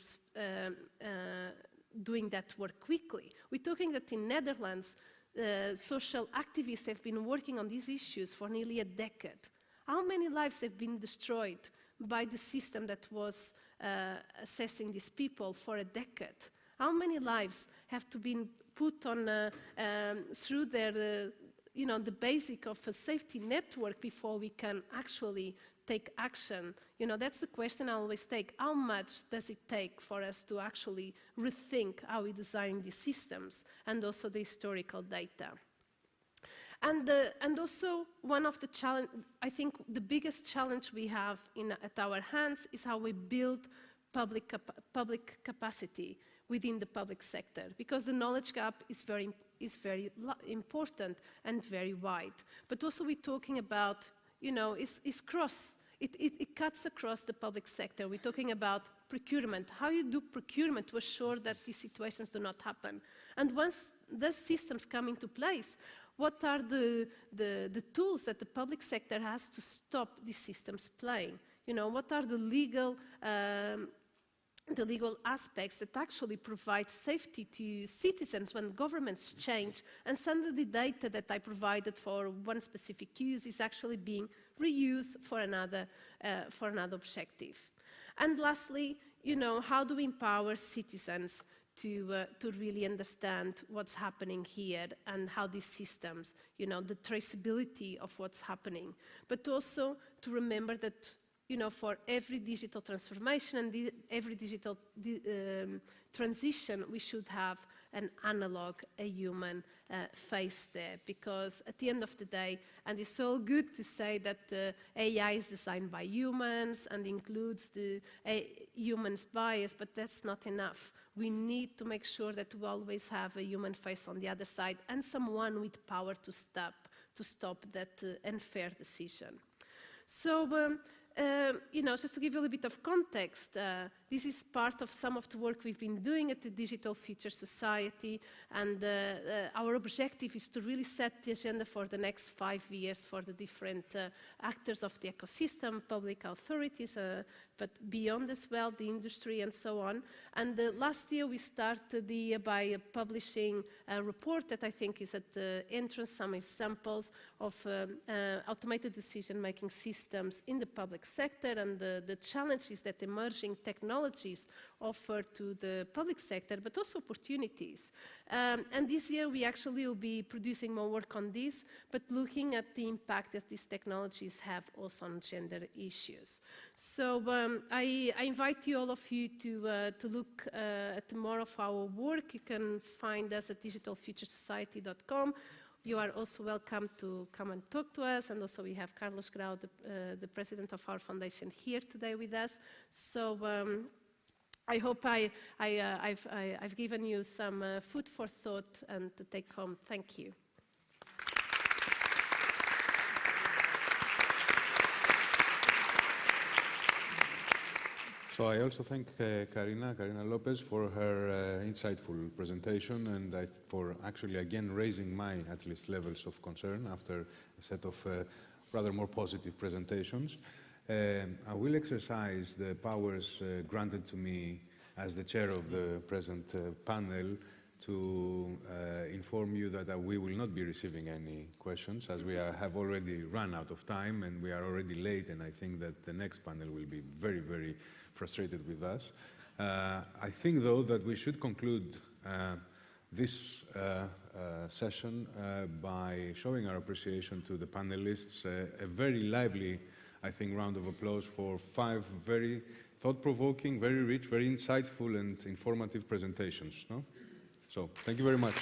doing that work quickly. We're talking that in Netherlands, social activists have been working on these issues for nearly a decade. How many lives have been destroyed by the system that was assessing these people for a decade? How many lives have to be put on through their, the basic of a safety network before we can actually take action? That's the question I always take. How much does it take for us to actually rethink how we design these systems and also the historical data? And also one of the challenge, I think the biggest challenge we have at our hands is how we build public capacity within the public sector, because the knowledge gap is very important and very wide. But also we're talking about, it cuts across the public sector. We're talking about procurement, how you do procurement to assure that these situations do not happen. And once those systems come into place, what are the tools that the public sector has to stop these systems playing? What are the legal aspects that actually provide safety to citizens when governments change, and suddenly the data that I provided for one specific use is actually being reused for another objective. And lastly, how do we empower citizens to really understand what's happening here and how these systems, the traceability of what's happening, but also to remember that for every digital transformation and every digital transition, we should have an analog, a human face there, because at the end of the day, and it's so good to say that AI is designed by humans and includes the human's bias, but that's not enough. We need to make sure that we always have a human face on the other side and someone with power to stop that unfair decision. So, just to give you a little bit of context, this is part of some of the work we've been doing at the Digital Future Society, and our objective is to really set the agenda for the next 5 years for the different actors of the ecosystem, public authorities, but beyond as well, the industry and so on. And last year we started by publishing a report that I think is at the entrance, some examples of automated decision-making systems in the public sector and the challenges that emerging technologies offer to the public sector, but also opportunities. And this year we actually will be producing more work on this, but looking at the impact that these technologies have also on gender issues. So I invite you, all of you, to look at more of our work. You can find us at digitalfuturesociety.com. You are also welcome to come and talk to us, and also we have Carlos Grau, the president of our foundation, here today with us. So I hope I've given you some food for thought and to take home. Thank you. So I also thank Karina Lopez for her insightful presentation, and for actually again raising my, at least, levels of concern after a set of rather more positive presentations. I will exercise the powers granted to me as the chair of the present panel to inform you that we will not be receiving any questions, as we have already run out of time and we are already late, and I think that the next panel will be very, very frustrated with us. I think, though, that we should conclude this session by showing our appreciation to the panelists. A very lively, I think, round of applause for 5 very thought-provoking, very rich, very insightful and informative presentations. No? So, thank you very much.